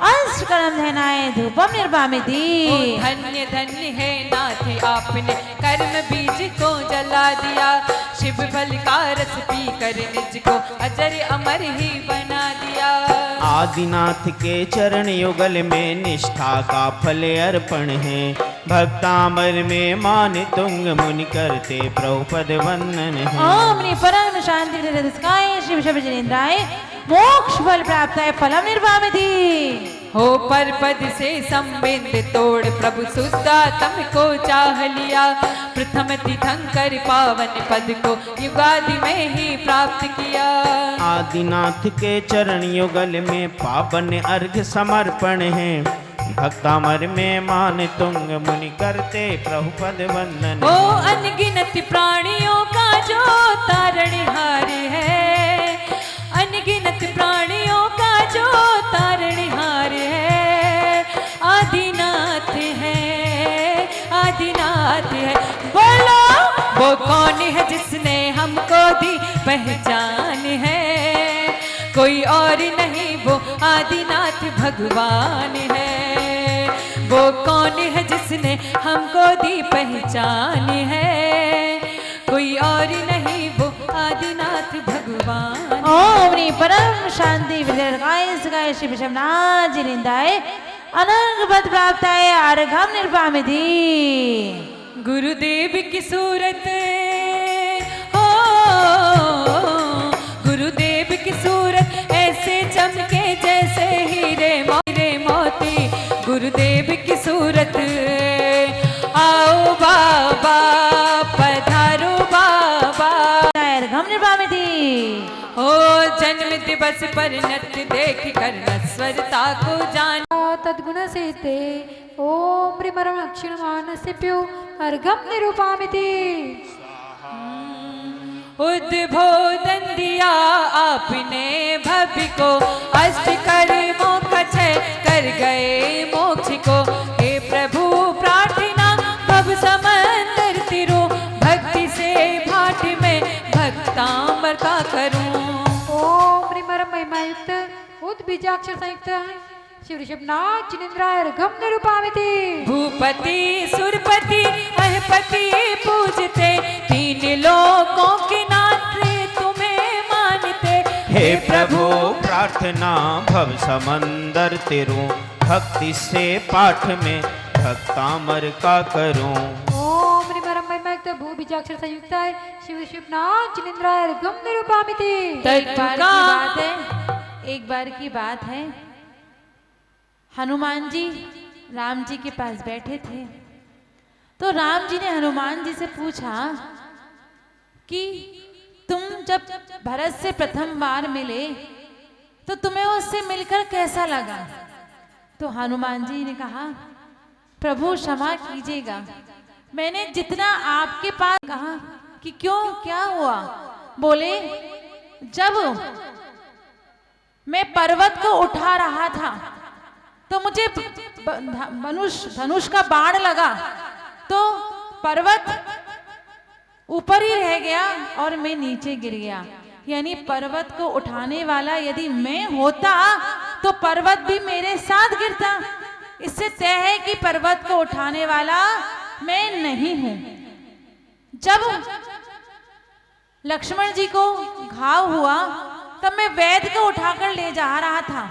अष्टकम देनाय धूपम निर्वामिति। धन्य धन्य है नाथ आपने कर्म बीज को जला दिया, शिव बल का रस पी कर निज को अजर अमर ही बना दिया। आदिनाथ के चरण युगल में निष्ठा का फल अर्पण है, भक्तामर में मान तुंग मुनि करते प्रभु पद वंदन है। ओम ह्रीं परम शांति हृदय सकाय श्री विश्व जिनेन्द्राय मोक्ष फल प्राप्त है फलम निर्वामिति। हो पर पद से संबिंद तोड़ प्रभु सुद्धा तुमको चाह लिया, प्रथम तीर्थंकर पावन पद को युगादि में ही प्राप्त किया। आदिनाथ के चरण युगल में पावन अर्घ समर्पण है, भक्तामर में मान तुंग मुनि करते प्रभु पद वंदन। ओ अनगिनत प्राणियों का जो तारणहार है, अनगिनत प्राणियों का जो तारणहार है, आदिनाथ है, आदिनाथ है। बोलो वो कौन है जिसने हमको दी पहचान है, कोई और नहीं वो आदिनाथ भगवान है। वो कौन है जिसने हमको दी पहचान है, कोई और नहीं वो आदिनाथ भगवान। ओम ह्रीं परम शांति विधायक सकाय श्री विश्व जिनेन्द्राय अनंग पद प्राप्त है अर्घम निर्वामिति। गुरुदेव की सूरत हो, गुरुदेव की सूरत ऐसे चमके जैसे हीरे मोती, गुरुदेव की सूरत आओ बाबा पधारो बाबा। अर्घम निर्वामिति। ओ जन्म दिवस पर नृत्य देख कर नश्वरता को जान। तद्गुण सेते ओम ह्रीमरम अक्षिणमानस्यप्यो अर्घम निरूपामिति। उद्बोधन दिया आपने भव्य को, अष्ट कर्मों का क्षय कर गए मोक्ष को। हे प्रभु प्रार्थना भव समंदर तिरो, भक्ति से भाट में भक्तांबर का करूं। ओम ह्रीमरम महिमायुक्त उद्बीजाक्षर संयुक्त शिव ऋषभनाथ जिनेन्द्राय अर्घम निरूपामिति। भूपति सुरपति महपति पूजते, तीन लोकों के नाथ तुम्हें मानते। हे प्रभु प्रार्थना भव समंदर तेरो, भक्ति से पाठ में भक्तामर का करूं। ओम ह्रीमरम महिमायुक्त भूबीजाक्षर संयुक्ताय शिव ऋषभनाथ जिनेन्द्राय अर्घम निरूपामिति। एक बार की बात है, हनुमान जी राम जी के पास बैठे थे, तो राम जी ने हनुमान जी से पूछा कि तुम जब भरत से प्रथम बार मिले तो तुम्हें उससे मिलकर कैसा लगा। तो हनुमान जी ने कहा, प्रभु क्षमा कीजिएगा, मैंने जितना आपके पास कहा कि क्यों क्या हुआ। बोले, जब मैं पर्वत को उठा रहा था तो मुझे धनुष का बाण लगा, तो पर्वत ऊपर ही रह गया और मैं नीचे गिर गया। यानी पर्वत को उठाने वाला यदि मैं होता तो पर्वत भी मेरे साथ गिरता। इससे तय है कि पर्वत को उठाने वाला मैं नहीं हूं। जब लक्ष्मण जी को घाव हुआ तब मैं वैद्य को उठाकर ले जा रहा था,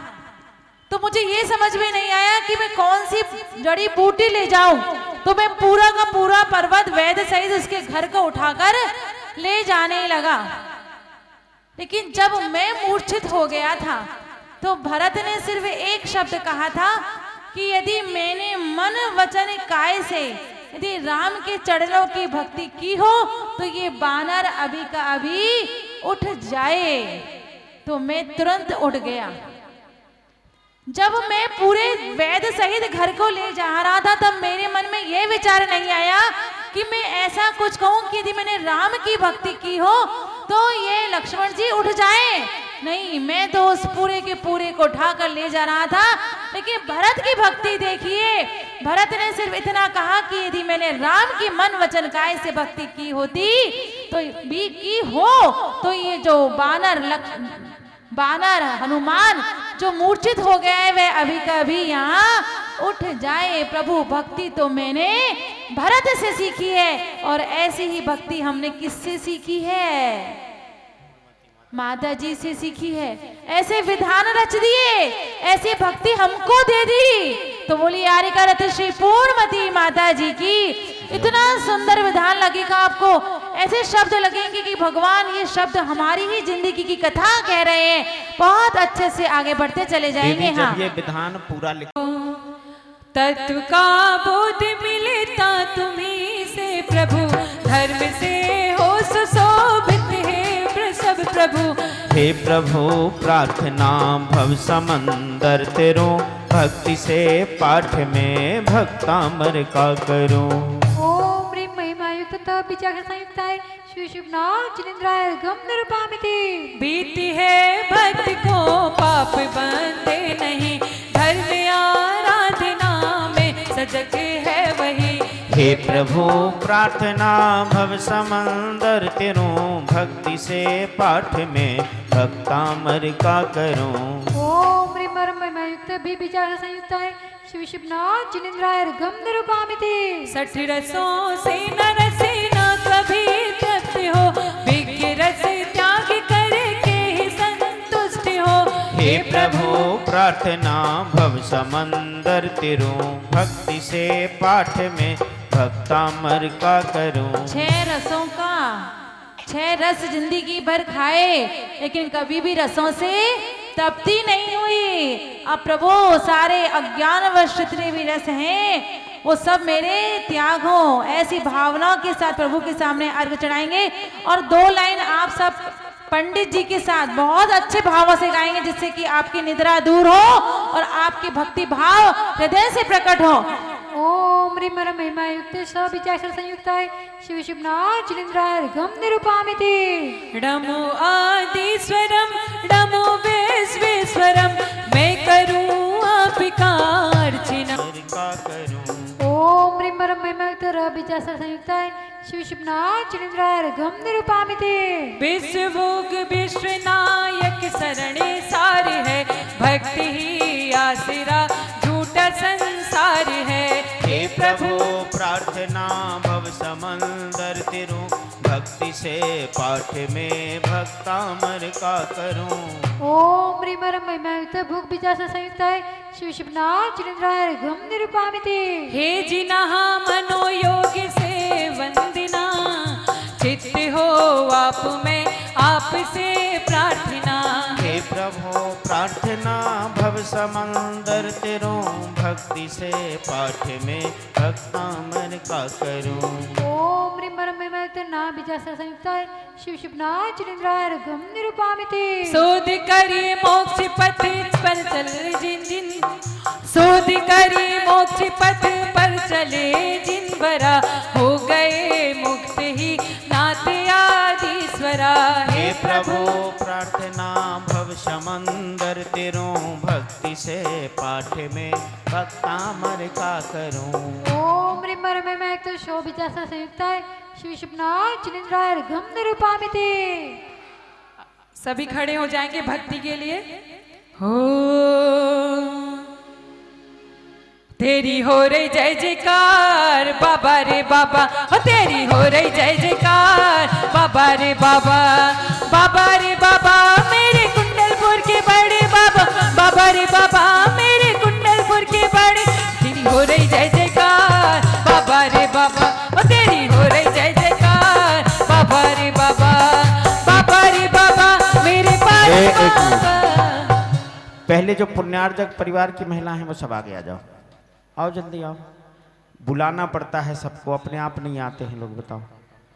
तो मुझे ये समझ में नहीं आया कि मैं कौन सी जड़ी बूटी ले जाऊं, तो मैं पूरा का पूरा पर्वत वैद्य सहित उसके घर को उठाकर ले जाने लगा। लेकिन जब मैं मूर्छित हो गया था तो भरत ने सिर्फ एक शब्द कहा था कि यदि मैंने मन वचन काय से यदि राम के चरणों की भक्ति की हो तो ये बानर अभी का अभी उठ जाए। तो मैं तुरंत उठ गया। जब मैं पूरे वैद्य सहित घर को ले जा रहा था तब मेरे मन में यह विचार नहीं आया कि मैं ऐसा कुछ कहूं कि यदि मैंने राम की भक्ति की हो तो ये लक्ष्मण जी उठ जाए। नहीं, मैं तो उस पूरे के पूरे को उठाकर ले जा रहा था। लेकिन भरत की भक्ति देखिए, भरत ने सिर्फ इतना कहा कि यदि मैंने राम की मन वचन काय से भक्ति की होती तो भी की हो तो ये जो बानर हनुमान जो मूर्छित हो गया है वह अभी का अभी यहाँ उठ जाए। प्रभु भक्ति तो मैंने भरत से सीखी है और ऐसी ही भक्ति हमने किससे सीखी है? माता जी से सीखी है। ऐसे विधान रच दिए, ऐसी भक्ति हमको दे दी। तो बोली आरिका रथ श्री पूर्णमती माता जी की। इतना सुंदर विधान लगेगा आपको, ऐसे शब्द लगेंगे कि भगवान ये शब्द हमारी ही जिंदगी की कथा कह रहे हैं। बहुत अच्छे से आगे बढ़ते चले जाएंगे। हाँ, जब ये विधान पूरा तत्व का बोध मिलता तुम्हीं से प्रभु, धर्म से हो सुशोभित है सब प्रभु। हे प्रभु प्रार्थना भव समंदर तेरो, भक्ति से पाठ में भक्तामर का करूं। ओम ह्रीं महिमायुक्त बीजाक्षर संयुक्ताय श्री शिवनाथ जिनेन्द्राय अर्घम निरूपामिति। बीती है भक्त को पाप बंधे नहीं, धर्म आराधना में सजग है वही। हे प्रभु प्रार्थना भव समंदर तेरो, भक्ति से पाठ में भक्तामर का करूं। ओम ह्रीं महिमायुक्त बीजाक्षर संयुक्ताय श्री शिवनाथ जिनेन्द्राय अर्घम निरूपामिति। 60 रसों से न रसे न कभी तृप्त हो, विज्ञ रस त्याग करके ही संतुष्ट हो। हे प्रभु प्रार्थना भव समंदर तेरो, भक्ति से पाठ में भक्तामर का करूं। 6 रसों का 6 रस जिंदगी भर खाए लेकिन कभी भी रसों से तृप्ति नहीं हुई। अब प्रभु सारे अज्ञानवश जितने भी रस हैं वो सब मेरे त्याग हो। ऐसी भावनाओं के साथ प्रभु के सामने अर्घ चढ़ाएंगे और 2 लाइन आप सब पंडित जी के साथ बहुत अच्छे भाव से गाएंगे, जिससे कि आपकी निद्रा दूर हो और आपके भक्ति भाव हृदय से प्रकट हो। ओम ह्रीं मर महिमा युक्त स बीजाक्षर संयुक्ताय शिव शिवनाथ चिलिंद्राय गम निरूपामिति। नमो आदिस्वरम नमो विश्वेश्वरम, मैं करूं आपका अर्चना। का करूं ओम ह्रीं मर महिमा युक्त र बीजाक्षर संयुक्ताय शिव शिवनाथ चिलिंद्राय गम निरूपामिति। विश्वभोग विश्वनायक शरणे सार है, भक्ति ही आसरा झूठा संसार है। हे प्रभु प्रार्थना भव समंदर तिरु, भक्ति से पाठ में भक्तामर का करूं। ओम ह्रीं मर महिमा युक्त भूख बीजाक्षर संयुक्ताय शिव शिवनाथ चिलिंद्राय गम निरूपामिति। हे जिनहा मनोयोग से वंदना, चित्त हो आप में आपसे प्रार्थना। हे प्रभु प्रार्थना भव समंदर तिरु, भक्ति से पाठ में भक्तामर का करूं। ओम ह्रीं मर महिमा युक्त ना बीजाक्षर संयुक्ताय शिव शिवनाथ चिलिंद्राय गम निरूपामिति। शोध करी मोक्ष पथ पर चल जिन जिन, शोध करी मोक्ष पथ पर चले जिन बरा, हो गए मुक्त ही नाथ आदिस्वरा। हे प्रभु प्रार्थना भव समंदर तिरु, भक्ति से पाठ में भक्तामर का करूं। ओम ह्रीं मर महिमा युक्त शो बीजाक्षर संयुक्ताय शिव शिवनाथ चिलिंद्राय गम निरूपामिति। सभी खड़े हो जाएंगे भक्ति के लिए। हो तेरी हो रही जय जयकार बाबा रे बाबा, हो तेरी हो रही जय जयकार बाबा रे बाबा। बाबा रे बाबा मेरे कुंडलपुर के बड़े बाबा, बाबा रे बाबा मेरे कुंडलपुर के बड़े। तेरी हो रही जय जयकार बाबा रे बाबा, हो तेरी हो रही जय जयकार बाबा रे बाबा। बाबा रे बाबा मेरे पास एक मिनट। बाबा। पहले जो पुण्यार्जक परिवार की महिला हैं वो सब आगे आ जाओ, आओ जल्दी आओ। बुलाना पड़ता है सबको, अपने आप नहीं आते हैं लोग, बताओ।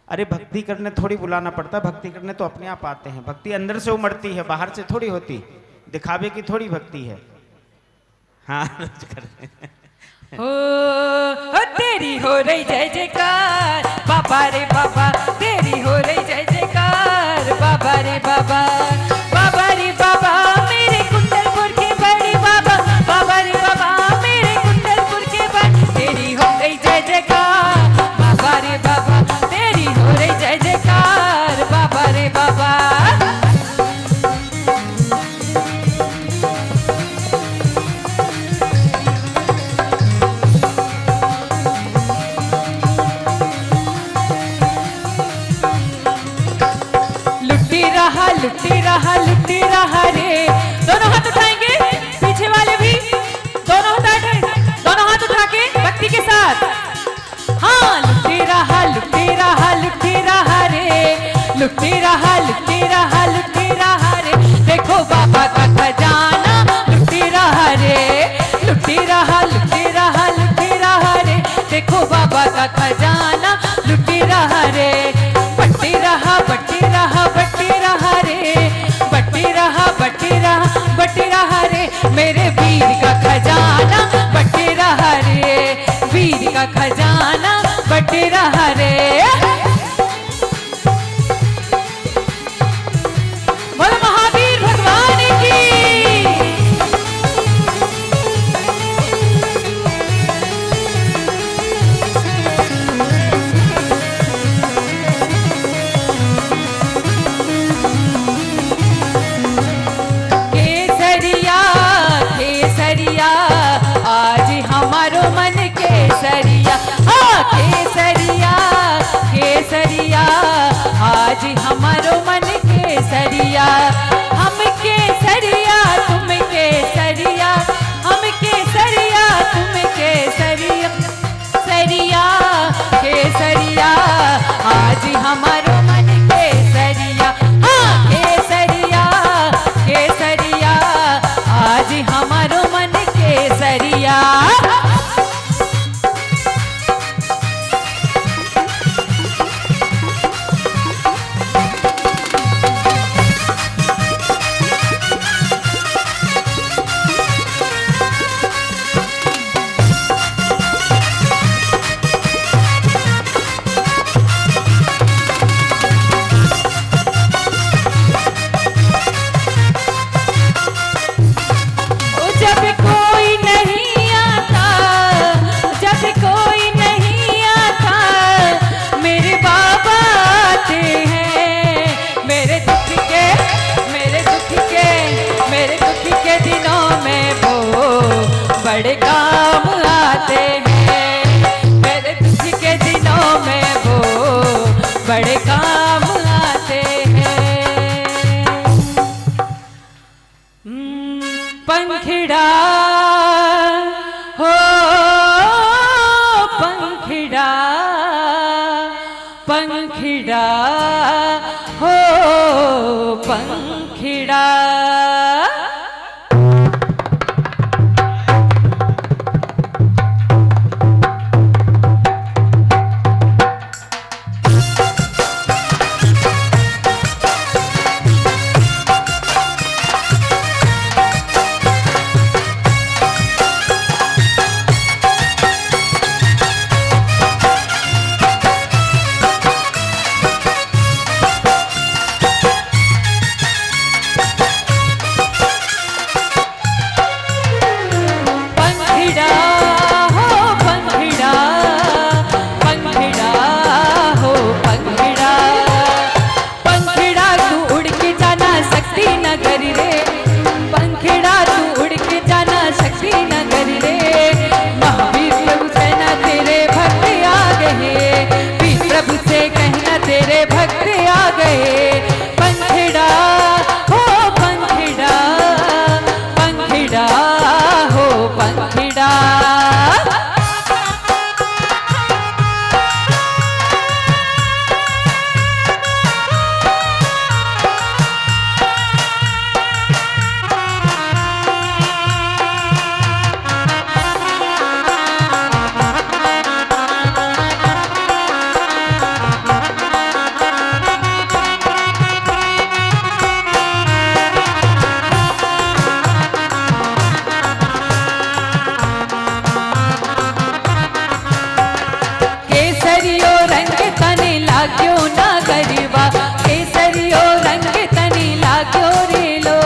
अरे भक्ति करने थोड़ी बुलाना पड़ता, भक्ति करने तो अपने आप आते हैं। भक्ति अंदर से उमड़ती है, बाहर से थोड़ी होती, दिखावे की थोड़ी भक्ति है। हाँ कर रहे हैं। हो तेरी हो रही जय जयकार बाबा रे बाबा, तेरी हो रही जय जयकार बाबा रे बाबा। बाबा रे बाबा मेरे कुंडलपुर के बड़े बाबा, बाबा रे बाबा मेरे कुंडलपुर के बड़े। तेरी हो रही जय जयकार बाबा रे बाबा, तेरी हो रही जय जयकार बाबा रे बाबा। लुटी रहा रे। दोनों हाथ उठाएंगे, पीछे वाले भी दोनों हाथ उठाए, दोनों हाथ उठा के भक्ति के साथ। हाँ लुटी रहा रे, लुटी रहा रे। देखो बाबा का खजाना लुटी रहा रे, लुटी रहा रे। देखो बाबा का खजाना लुटी रहा रे। बट्टी रहा रे, बट्टी रहा रे। मेरे वीर का खजाना बट्टी रहा रे, वीर का खजाना बट्टी रहा रे। बोलो महावीर भगवान की। आज हमारो मन केसरिया, हाँ केसरिया, आज हमारो मन केसरिया। हम केसरिया तुम केसरिया, हम केसरिया तुम केसरिया, केसरिया आज हमारो मन केसरिया। हाँ केसरिया, आज हमारो मन केसरिया। बड़े काम आते हैं। पंखिड़ा हो पंखिड़ा, पंखिड़ा हो पंखिड़ा। तेरे भक्त आ गए। पंखिड़ा हो पंखिड़ा, पंखिड़ा हो पंखिड़ा। लाग्यो ना गरीबा, केसरियो रंग तनी लाग्यो रे लो।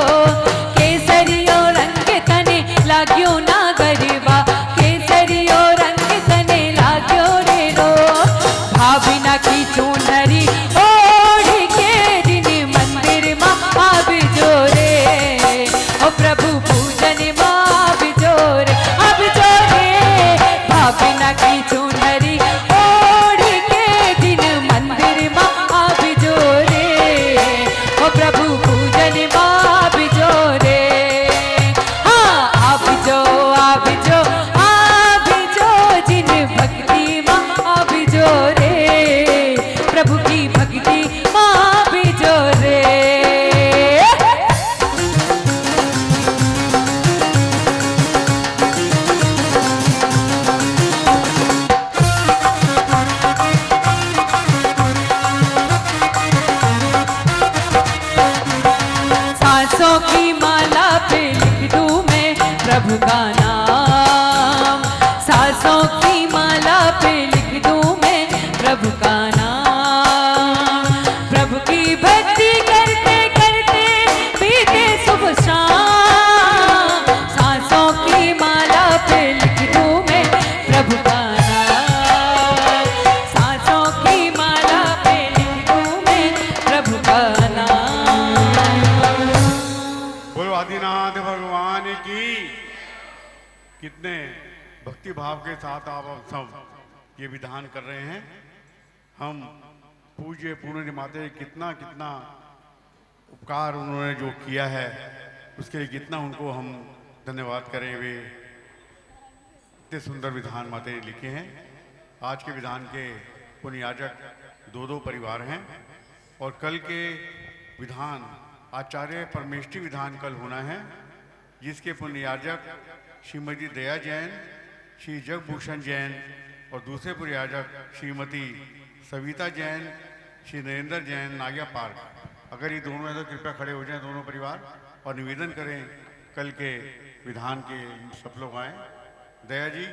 केसरियो रंग तनी लाग्यो ना गरीबा, केसरियो रंग तनी लाग्यो रे लो। भाभिना की चूनरी ओढ़ के दिन मंदिर माँ अब जोरे, ओ प्रभु पूजन माँ अब जोरे, अब जोरे। भाभिना की चूनरी प्रभु पूजन माँ बिजोरे। हाँ आप जो जिन भक्ति माँ बिजोरे, प्रभु की भक्ति माँ बिजोरे। सांसों की माला पे लिख दूं मैं प्रभु का नाम, सांसों की माला पे लिख दूं मैं प्रभु का नाम। प्रभु की भक्ति करते करते बीते सुबह शाम, सांसों की माला पे लिख दूं मैं प्रभु का नाम, सांसों की माला पे लिख दूं मैं प्रभु का नाम। बोलो आदिनाथ भगवान की। कितने भक्ति भाव के साथ आप सब ये विधान कर रहे हैं। हम पूज्य पूर्ण माता कितना कितना उपकार उन्होंने जो किया है, उसके लिए कितना उनको हम धन्यवाद करें। वे इतने सुंदर विधान माता ने लिखे हैं। आज के विधान के पुण्याजक दो परिवार हैं और कल के विधान आचार्य परमेष्टि विधान कल होना है, जिसके पुण्याजक श्रीमती दया जैन, श्री जगभूषण जैन और दूसरे पुण्याजक श्रीमती सविता जैन, श्री नरेंद्र जैन नागिया पार्क। अगर ये दोनों हैं तो कृपया खड़े हो जाएं दोनों परिवार और निवेदन करें कल के विधान के सब लोग आए। दया जी,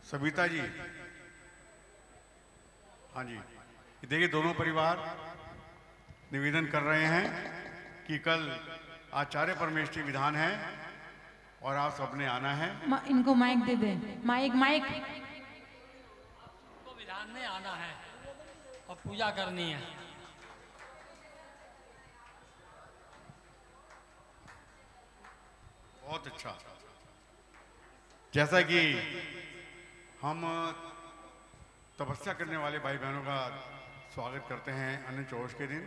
सविता जी, हाँ जी, देखिए दोनों परिवार निवेदन कर रहे हैं कि कल आचार्य परमेष्टि विधान है और आप सबने आना है। इनको माइक दे दें। Mic mic. तो विधान में आना है और पूजा करनी है। बहुत अच्छा। जैसा कि हम तपस्या करने वाले भाई बहनों का स्वागत करते हैं अन्न चौष के दिन।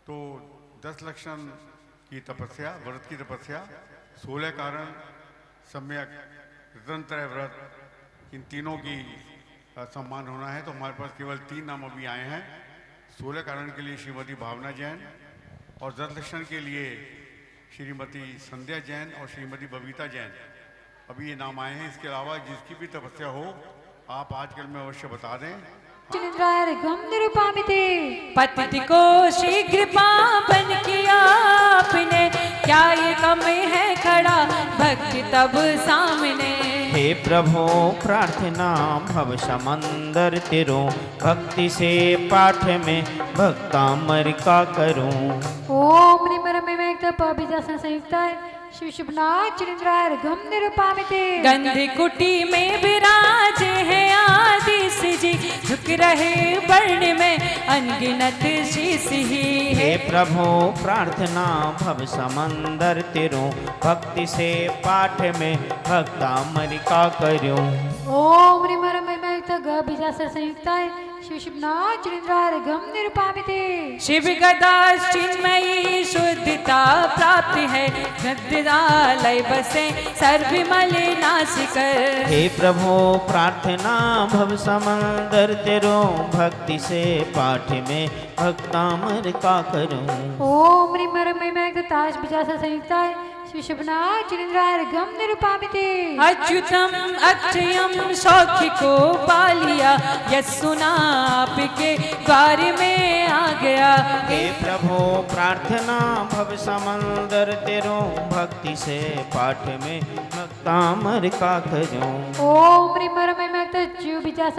तो 10 लक्षण की तपस्या, व्रत की तपस्या, 16 कारण, सम्यक, ऋतंत्रय व्रत, इन तीनों की सम्मान होना है। तो हमारे पास केवल 3 नाम अभी आए हैं। 16 कारण के लिए श्रीमती भावना जैन और 10 लक्षण के लिए श्रीमती संध्या जैन और श्रीमती बबीता जैन, अभी ये नाम आए हैं। इसके अलावा जिसकी भी तपस्या हो आप आजकल में अवश्य बता दें। पतित को शीघ्र पावन किया आपने, क्या ये कम है खड़ा भक्ति तब सामने। हे प्रभु प्रार्थना भव समंदर तेरो, भक्ति से पाठ में भक्तामर का करूं। ओम संयुक्ताय शिव शुभनाथ चिरिंद्राय गम निरुपामिते। गंध कुटी में विराज है आदिश जी, झुक रहे वर्ण में अनगिनत शीश ही। हे प्रभु प्रार्थना भव समंदर तेरो, भक्ति से पाठ में भक्तामर का करूं। ओम संयुक्ताय शिव शुभनाथ चिरिंद्राय गम निरुपामिते। शिव गदा चिन्मयी शुद्धता प्राप्त है, हृदयालय बसे सर्वमल नाशिकर। हे प्रभु प्रार्थना भव समंदर तेरो, भक्ति से पाठ में भक्तामर का करूं। ओम संयुक्ताय शिव शुभनाथ चिरिंद्राय गम निरुपामिते। अच्युतम अक्षयम सौख्य को पालिया, यस सुना आपके द्वार में आ गया। हे प्रभु प्रार्थना भव समंदर तेरो, भक्ति से पाठ में भक्तामर का करूं। ओम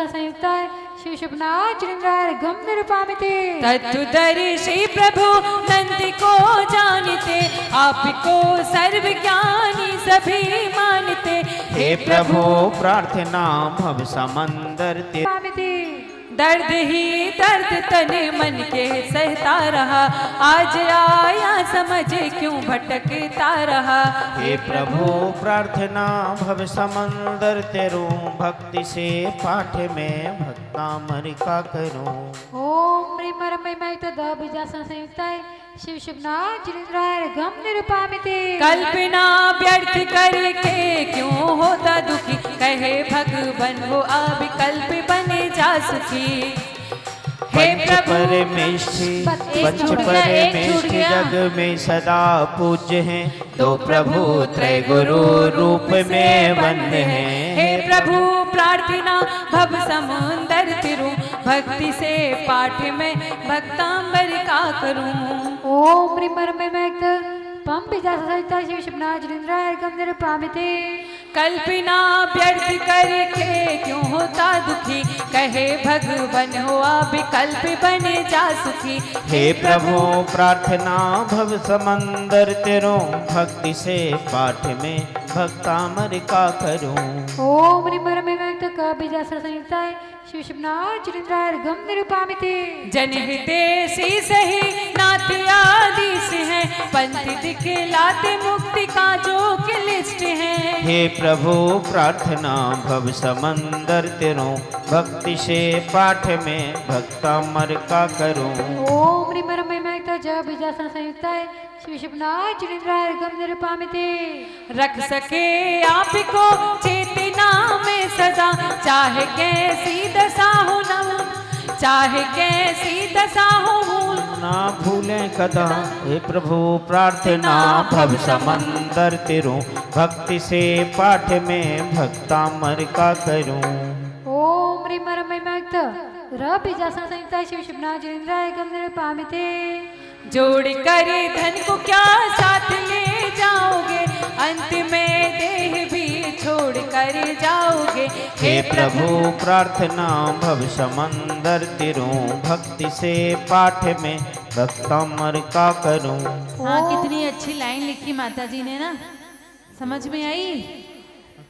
संयुक्ताय शिव शुभनाथ चिरिंद्राय गम निरुपामिते। तत्वदर्शी प्रभु नंद को जानते, आपको सर्व ज्ञानी सभी मानते। हे प्रभु प्रार्थना भव समंदर तेरो, दर्द ही दर्द तन मन के सहता रहा, आज आया समझ क्यों भटकता रहा। हे प्रभु प्रार्थना भव समंदर तेरो, भक्ति से पाठ में भक्तामर का करूं। ओम संयुक्ताय शिव शुभनाथ चिरिंद्राय गम निरुपामिते। कल्पना व्यर्थ करके क्यों होता दुखी, कहे भगवन हो अब कल्प बने जा सुखी। हे प्रभु पंच परमेष्ठ जग में सदा पूज्य हैं, दो प्रभु त्रय गुरु रूप में वंद हैं। हे प्रभु प्रार्थना भव समुंदर तिरु, भक्ति से पाठ में भक्तांबर का करूं। ओम पम संयुक्ताय शिव शुभनाथ चिरिंद्राय गम निरुपामिते। कल्पना व्यर्थ करके क्यों होता दुखी, कहे भगवन हो अब कल्प बने जा सुखी। हे प्रभु प्रार्थना भव समंदर तेरो, भक्ति से पाठ में भक्तामर का करूं। ओम संयुक्ताय शिव शुभनाथ चिरिंद्राय गम निरुपामिते। जनहितेशी सही नाथ आदिश है, पंथ दिखलाते मुक्ति का जो लिस्ट है। हे प्रभु प्रार्थना भव समंदर तेरो, भक्ति से पाठ में भक्तामर का करूं। ओम संयुक्ताय शिव शुभनाथ चिरिंद्राय गम निरुपामिते। रख सके आपको चेतना में सदा, चाहे कैसी दशा हो न, चाहे कैसी दशा हो ना भूलें कदा। हे प्रभु प्रार्थना भव समंदर तेरो, भक्ति से पाठ में भक्तामर का करूं। ओम संयुक्ताय शिव शुभनाथ चिरिंद्राय गम निरुपामिते। जोड़ कर धन को क्या साथ ले जाओगे, अंत में देह भी छोड़ कर जाओगे। हे प्रभु प्रार्थना भव समंदर तेरो, भक्ति से पाठ में भक्तामर का करूं। हाँ, कितनी अच्छी लाइन लिखी माता जी ने ना, समझ में आई?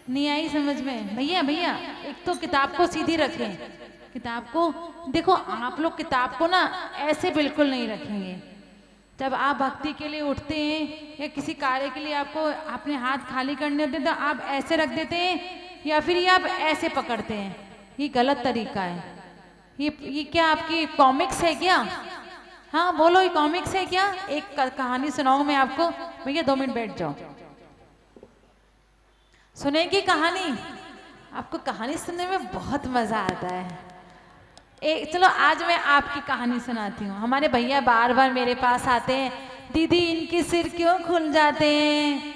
नहीं आई समझ में? भैया भैया एक तो किताब को सीधी रखें, किताब को देखो। आप लोग किताब को ना ऐसे बिल्कुल नहीं रखेंगे। जब आप भक्ति के लिए उठते हैं या किसी कार्य के लिए आपको अपने हाथ खाली करने होते हैं, तो आप ऐसे रख देते हैं या फिर ये आप ऐसे पकड़ते हैं। ये गलत तरीका है। ये क्या आपकी कॉमिक्स है क्या? हाँ बोलो, ये कॉमिक्स है क्या? एक कहानी सुनाऊं मैं आपको। भैया 2 मिनट बैठ जाओ, सुनेंगी कहानी? आपको कहानी सुनने में बहुत मजा आता है। चलो आज मैं आपकी कहानी सुनाती हूँ। हमारे भैया बार बार मेरे पास आते हैं, दीदी इनके सिर क्यों खुल जाते हैं?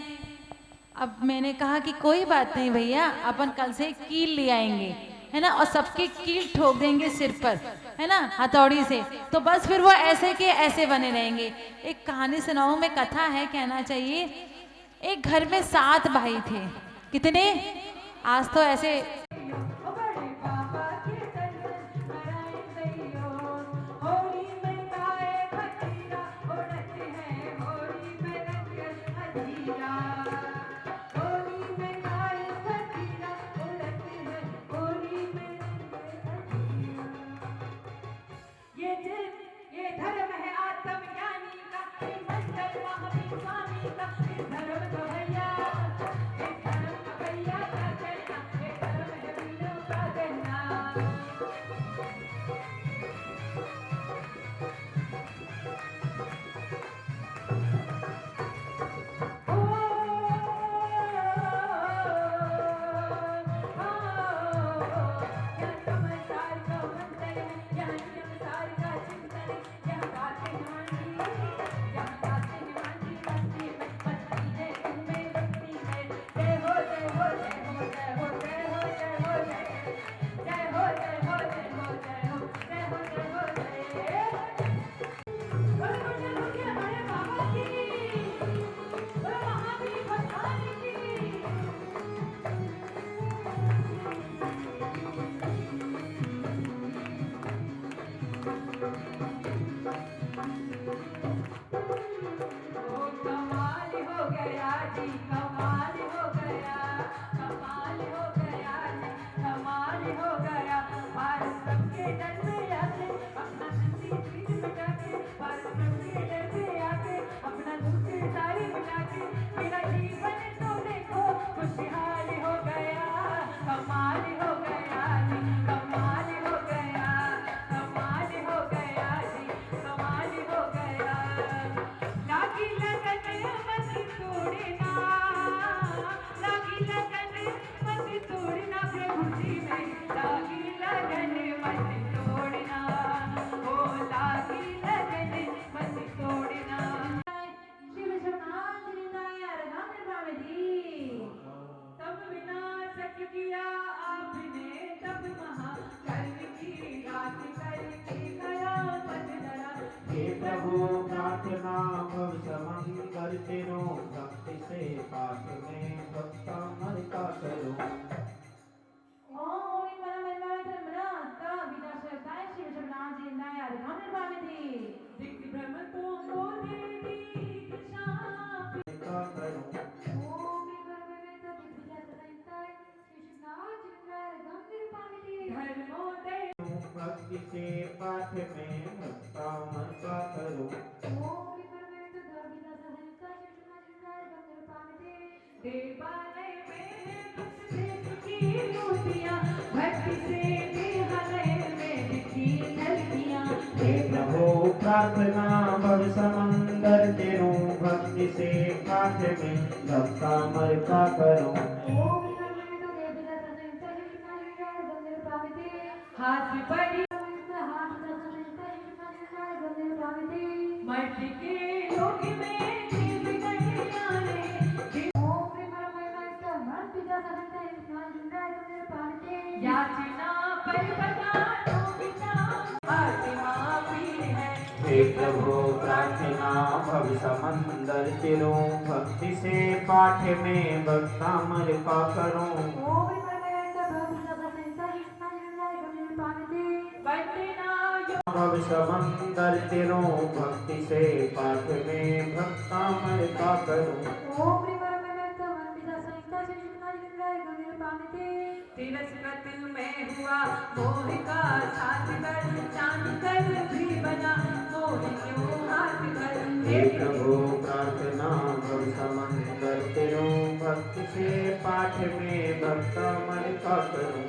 अब मैंने कहा कि कोई बात नहीं भैया, अपन कल से कील ले आएंगे, है ना, और सबके कील ठोक देंगे सिर पर, है ना, हथौड़ी से, तो बस फिर वो ऐसे के ऐसे बने रहेंगे। एक कहानी सुनाऊं मैं, कथा है कहना चाहिए। एक घर में 7 भाई थे। कितने? आज तो ऐसे ये धर्म है आत्मज्ञानी का, ये मंत्र महावीर स्वामी का, ये धर्म तो भैया, ये धर्म तो भैया का कहना, ये धर्म है वीरों का कहना। भक्ति से पाठ में भक्तामर का करो। हे प्रभु प्रार्थना भव समंदर तेरो, भक्ति से पाठ में भक्तामर का करो। हाथ बड़ी मट्टी के लोग में जीव गलियाने, याचना पर बता हे प्रभु प्रार्थना भव समंदर तेरो, भक्ति से पाठ में भक्तामर का करो। भव समंदर तेरो, भक्ति से पाठ में भक्तामर का करो। तिरस्कृत में हुआ मोह का साथ कर, चांद कर भी बना मोह क्यों हाथ कर। हे प्रभु प्रार्थना भव समंदर तेरो, भक्ति से पाठ में भक्तामर का करो।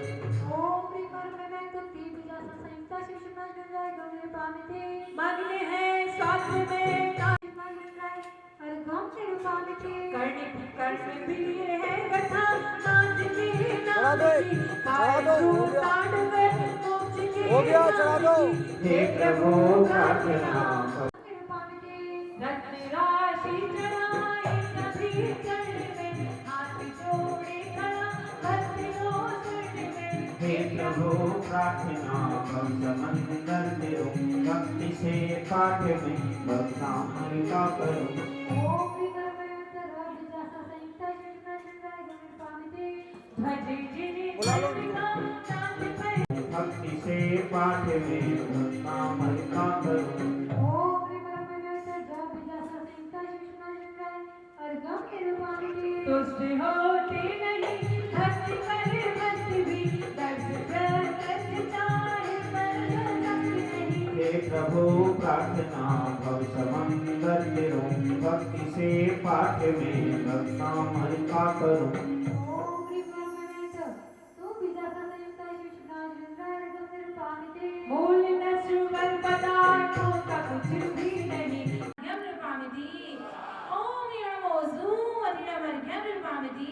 मांगने हैं स्वास्थ्य में कर्म भी है कथा नाच के नाम की हो गया चढ़ा दो हे प्रभु प्रार्थना रत्न राशि चढ़ाए सभी चरण में हाथ जोड़े खड़ा भक्तियों शरण में हे प्रभु प्रार्थना भक्त मंगल देव भक्ति से पाठ में भक्तामृत का करो भक्ति से पाठ में भक्तामृत का करो तुष्ट होते नहीं भक्ति पर भक्ति भी दर्श प्रकट चाहे पर नहीं हे प्रभु प्रार्थना भक्त मंगल देव भक्ति से पाठ में भक्तामृत का करो मूल नष्ट पर पदार्थों का कुछ भी नहीं ओम नमो जूम अधिना मर्ग्यम रूपामिति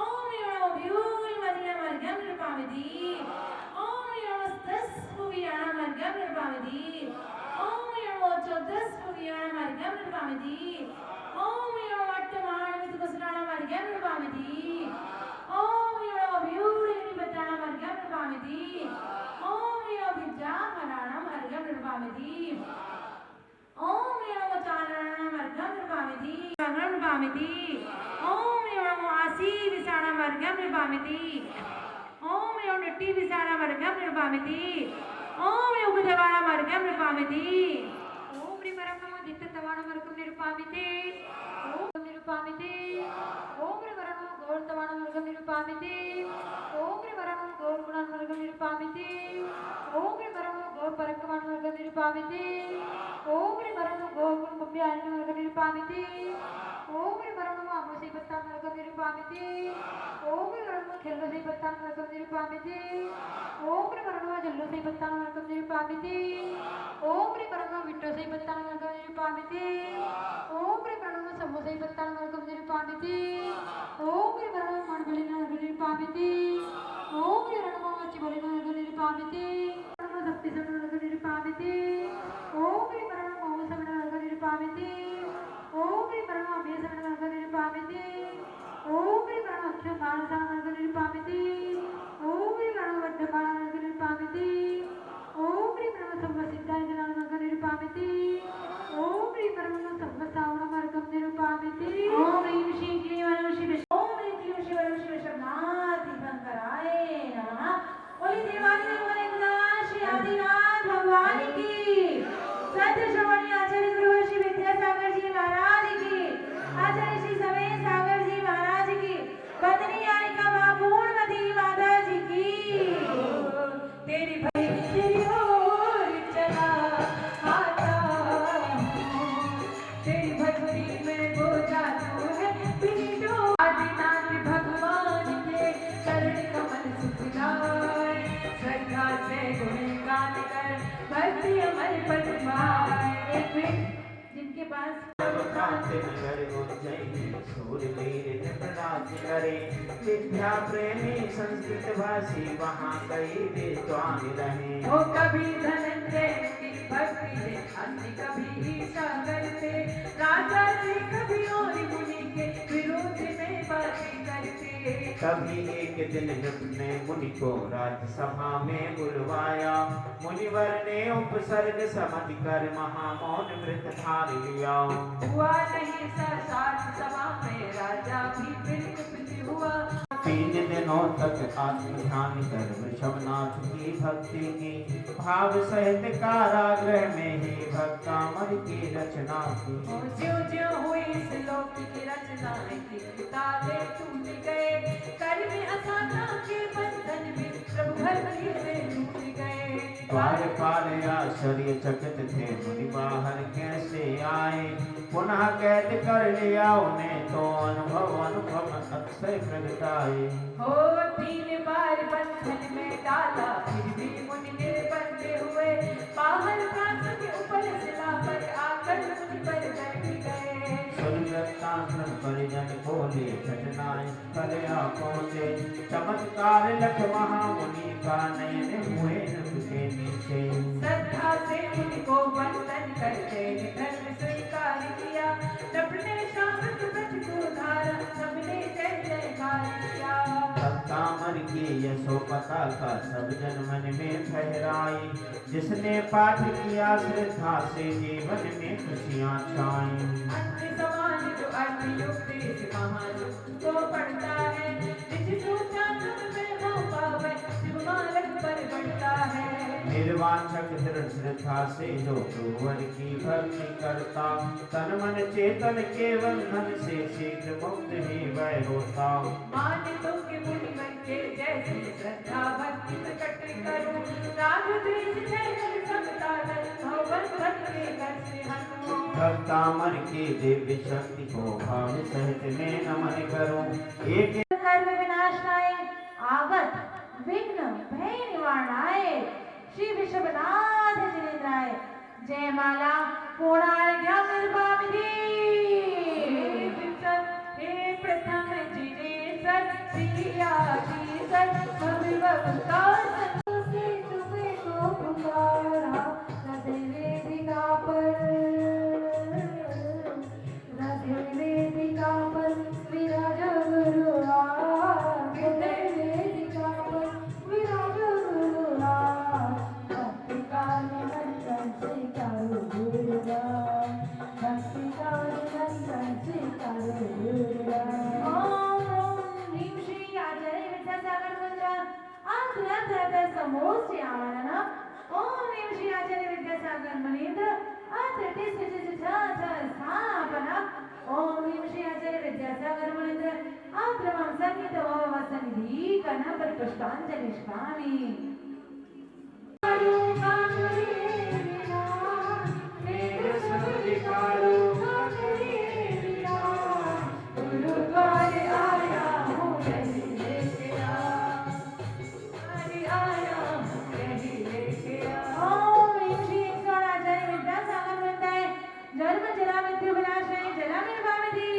ओम नमो व्यूल मदिना मर्ग्यम रूपामिति ओम नमो दस्पुवियाना मर्ग्यम रूपामिति ओम नमो चौदस्पुवियाना मर्ग्यम रूपामिति ओम नमो वर्तमान विदुकसराना मर्ग्यम रूपामिति ओम नमो व्यूल निबताना मर्ग्यम रूपामिति ओम नमो विद्या मराणा मर्ग्यम रूपामिति ओम नमो चारणम अर्घम रूपामिति अर्घम रूपामिति ओम नमो आसी विसाणम अर्घम रूपामिति ओम नमो नट्टी विसाणम अर्घम रूपामिति ओम युगदवाणम अर्घम रूपामिति ओम रिमरम नमो दित्तवाणम अर्घम निरूपामिति ओम निरूपामिति ओम रिमरम नमो गौरतवाणम अर्घम निरूपामिति ओम रिमरम नमो गौरगुणम अर्घम निरूपामिति ओम रिमरम नमो गौरपरकवाणम अर्घम निरूपामिति ओम रिमरम गोगुण कुम्भ्यान वर्ग निरूपामिति ओम रिमरम आमोसी पत्तान वर्ग निरूपामिति ओम रिमरम खेलोसी पत्तान वर्ग निरूपामिति ओम रिमरम जल्लोसी पत्तान वर्ग निरूपामिति ओम रिमरम विट्टोसी पत्तान वर्ग निरूपामिति ओम रिमरम समोसी पत्तान वर्ग निरूपामिति ओम रिमरम मनबलिन वर्ग निरूपामिति ओम रिमरम मच्चिबलिन वर्ग निरूपामिति ओम शक्ति सम वर्ग निरूपामिति ओम रिमरम निरूपामिति ओम रिमरम अमेसरण वर्ग निरूपामिति ओम रिमरम अक्षर मानसा वर्ग निरूपामिति ओम रिमरम वर्धमान वर्ग निरूपामिति ओम रिमरम संवसिद्धाय जनान वर्ग निरूपामिति ओम रिमरम संवसावण वर्ग निरूपामिति ओम ह्रीं श्रीं क्लीं वरं शिव ओम ह्रीं क्लीं शिव वरं शिव शब्दात् दीपंकराय नमः बोली देवानी बोले श्री आदिनाथ भगवान की सत्य श्रवणी आचार्य गुरुवर्षि विद्यासागर जी महाराज की आचार्य श्री सवेन सागर जी महाराज की पत्नी यारिका मां पूर्णमती माता जी की तेरी भक्ति ओर चला आता तेरी भक्ति में वो जादू है पीटो आदिनाथ भगवान के चरण कमल सुखदाय श्रद्धा से गुणगान कर भक्ति अमर पद पाए जिनके पास विद्या प्रेमी संस्कृत भाषी वहाँ कई विद्वान रहे वो कभी धनंजय की भक्ति से अन्य कभी सागर से राजा जी कभी और मुनि के विरोध में बातें करते कभी एक दिन नृप ने मुनि को राज्यसभा में बुलवाया मुनिवर ने उपसर्ग समझ कर महामौन व्रत धार लिया हुआ नहीं साथ सभा में राजा भी बिल्कुल हुआ 3 दिनों तक आत्म ध्यान कर वृषभनाथ की भक्ति की भाव सहित कारागृह में ही भक्तामर की रचना की ज्यों ज्यों हुई इस लोक की रचना की किताबें टूट गए कर में असाना के बंधन में प्रभु भक्ति से टूट गए द्वार पार आश्चर्य चकित थे मुनि बाहर कैसे आए पुनः कैद कर लिया उन्हें तो अनुभव अक्षय प्रगटाए हो 3 बार बंधन में डाला फिर भी मुनि निर्बंध हुए परिजन को ले घटनाएं फलया पहुँचे चमत्कार लख महामुनि का नयन हुए नभ के नीचे श्रद्धा से उनको वंदन करते धर्म स्वीकार किया सबने शांत ब्रज को धारा सबने जय जयकार किया कामर की यशोपता का सब जन मन में ठहराई जिसने पाठ किया श्रद्धा से जीवन में खुशियाँ छाई अन्य समान जो अर्थ युक्त महायुक्त को पढ़ता है निज सोचा तुम में हो पावे शिव मार्ग पर बढ़ता है निर्वांछक दृढ़ श्रद्धा से जो गुरुवर की भक्ति करता तन मन चेतन के बंधन से शीघ्र मुक्त ही वह होता मान तुम के मुनि मन के जैसे श्रद्धा भक्ति प्रकट करो राग द्वेष जय समता भवन भक्ति कर से हनुमान भक्तामर की दिव्य शक्ति को भाव सहित में नमन करूं एक कर्म विनाशाय आगत विघ्न भय निवारणाय श्री विश्वनाथ जिनेन्द्राय जय माला पूर्णार्घ्यं निर्वामिति हे प्रथम जिनेन्द्र सिया जी सर भविभवतार से तुम्हें को पुकारा हृदय वेदिका पर विराज गुरुराज हृदय वेदिका पर विराज गुरुराज भक्ति का निरंतर स्वीकारो गुरुराज भक्ति का निरंतर स्वीकारो गुरुराज ओम ह्रीं श्री आचार्य विद्यासागर मंत्र आद्य समोस्य आवाहन ओम ह्रीं श्री आचार्य विद्यासागर मनेन्द्र स्थापना ओम ह्रीं श्री आचार्य विद्यासागर मनेन्द्र आद्रमं संगीत वसनिधि कर्ण पर पुष्पांजलि स्वामी धर्म जला मृत्यु विनाशाय जला निर्वामिति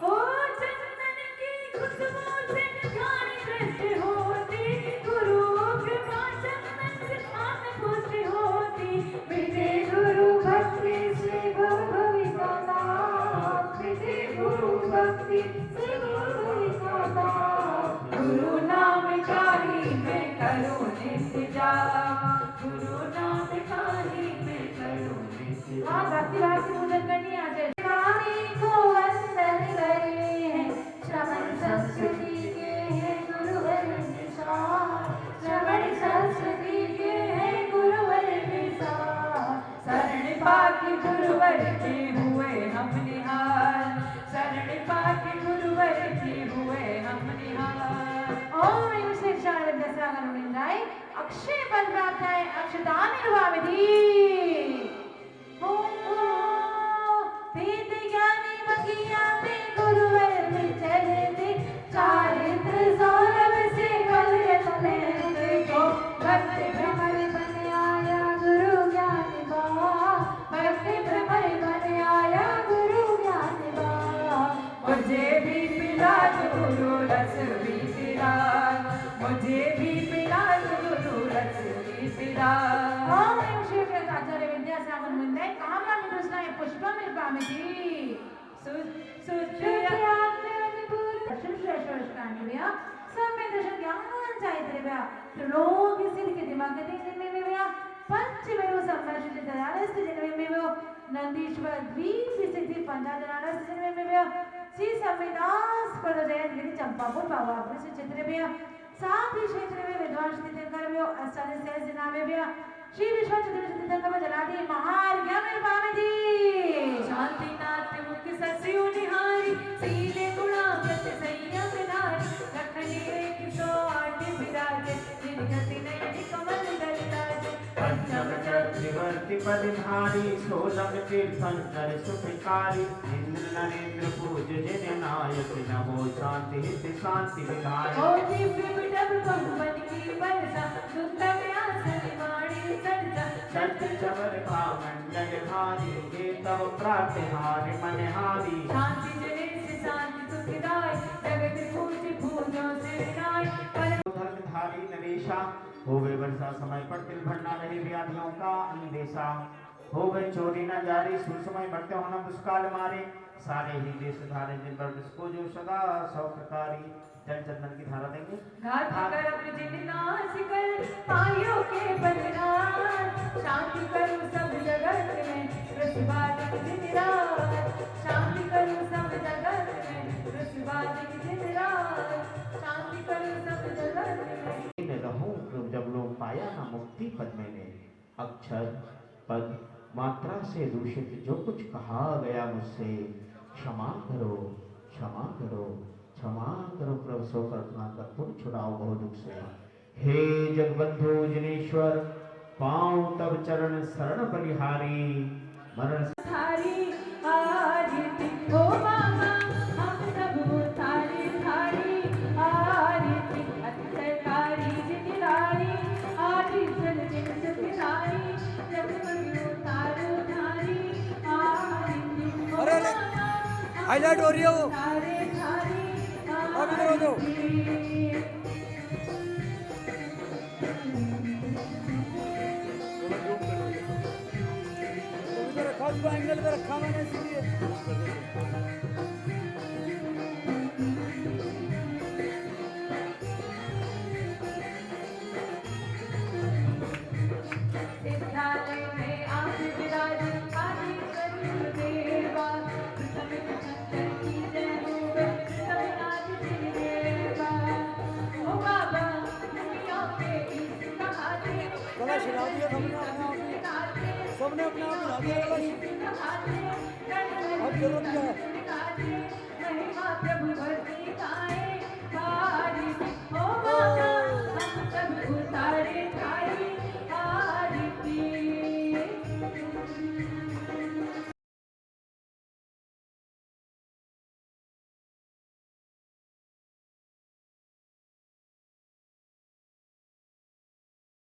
ओ चंदन की खुशबू से ध्यान दृष्टि होती गुरु कृपा चंदन से आत्म पुष्टि होती मिटे गुरु भक्ति से भविका नाम मिटे गुरु भक्ति से भविका नाम गुरु नाम चाही मैं करूं नित्य जाप गुरु नाम चाही मैं करूं नित्य हाँ भक्ति भाव से पूजन करनी आ जाए स्वामी को वंदन करे हैं श्रवण संस्कृति के हैं गुरुवर निशान श्रवण संस्कृति के हैं गुरुवर निशान शरण पाके गुरुवर के हुए हम निहाल शरण पाके गुरुवर के हुए हम निहाल ओम ह्रीं श्री आचार्य विद्यासागर मनेन्द्राय अक्षय फल प्राप्त है अक्षतां निर्वामिति वेद ज्ञानी बगिया में गुरुवर में चलते चारित्र सौरभ से कलयत लेते को भक्त भ्रमर बन आया गुरु ज्ञान बा भक्त भ्रमर बन आया गुरु ज्ञान बा मुझे भी पिला गुरु रस भी पिला मुझे भी पिला गुरु रस भी पिला ओम ह्रीं श्री आचार्य विद्यासागर मनेन्द्राय कामना विदुषणाय पुष्पमिर्वामिति नंदीश्वर द्वीप स्थिति पंचाजनानस जन्मे में श्री संविदास पर जयंत गिरी चंपापुर बाबा से चित्र में साथ ही क्षेत्र में विद्वान स्थिति कर में अष्टादश सहस्र नामे में श्री विश्व चतुर्दशी तंत्र जलादी महार्घ्यं निर्वामिति शांतिनाथ मुख सस्यु निहारी सीले गुणा प्रति संयम नारी रखने एक सौ आठ विराजे निर्गति नयन कमल दलराज पंचम चक्रवर्ती पदधारी सोलम तीर्थंकर सुखकारी इंद्र नरेंद्र पूज्य जिन नायक नमो शांति हित शांति विधायक ओ दिव्य विडब बहुमन की वर्षा सुंदर आसन वाणी सरसा सत्य चवर का मंडल धारी ये तव प्रातिहार मनहारी शांति जने शांति सुखदाय जगत पूज्य पूजों से विनाय परम धर्मधारी नरेशा हो गए वर्षा समय पर तिल भरना रहे व्याधियों का अंदेशा हो गए चोरी न जारी सुसमय बढ़ते होना दुष्काल मारे सारे ही देश धारे दिन पर जिसको जो सदा सौप्रकारी जल चंदन की धारा देंगे घात कर अपने जिन्नास कर पायों के बलराज शांति करूं सब जगत में प्रतिभादिक दिन रात शांति करूं सब जगत में प्रतिभादिक दिन रात शांति करूं सब जगत में रहूं जब लोग पाया ना मुक्ति पद मैंने अक्षर पद मात्रा से दूषित जो कुछ कहा गया मुझसे क्षमा करो क्षमा करो क्षमा करो प्रभु सो कल्पना कर तुम छुड़ाओ बहु दुख से हे जगबंधु जिनेश्वर पाऊं तब चरण शरण बलिहारी मरण थारी आरती हो मामा हम सब थारी थारी आरती अत्याचारी जिलारी आदि जन जन सुखधारी जब मनो तारो धारी आरती अरे हाईलाइट हो रही है वो थारे थारी अब इधर हो जाओ इधर रखा उसको एंगल पे रखा मैंने इसलिए विद्यालय में आप विराज आदि करी देवा समित शंकर की जय हो सविनाश जी देवा ओ बाबा दुनिया के इस कहाते गला छिड़ा दिया सबने अपने आप ही हिला दिया गला अब जरूरत क्या है महिमा प्रभु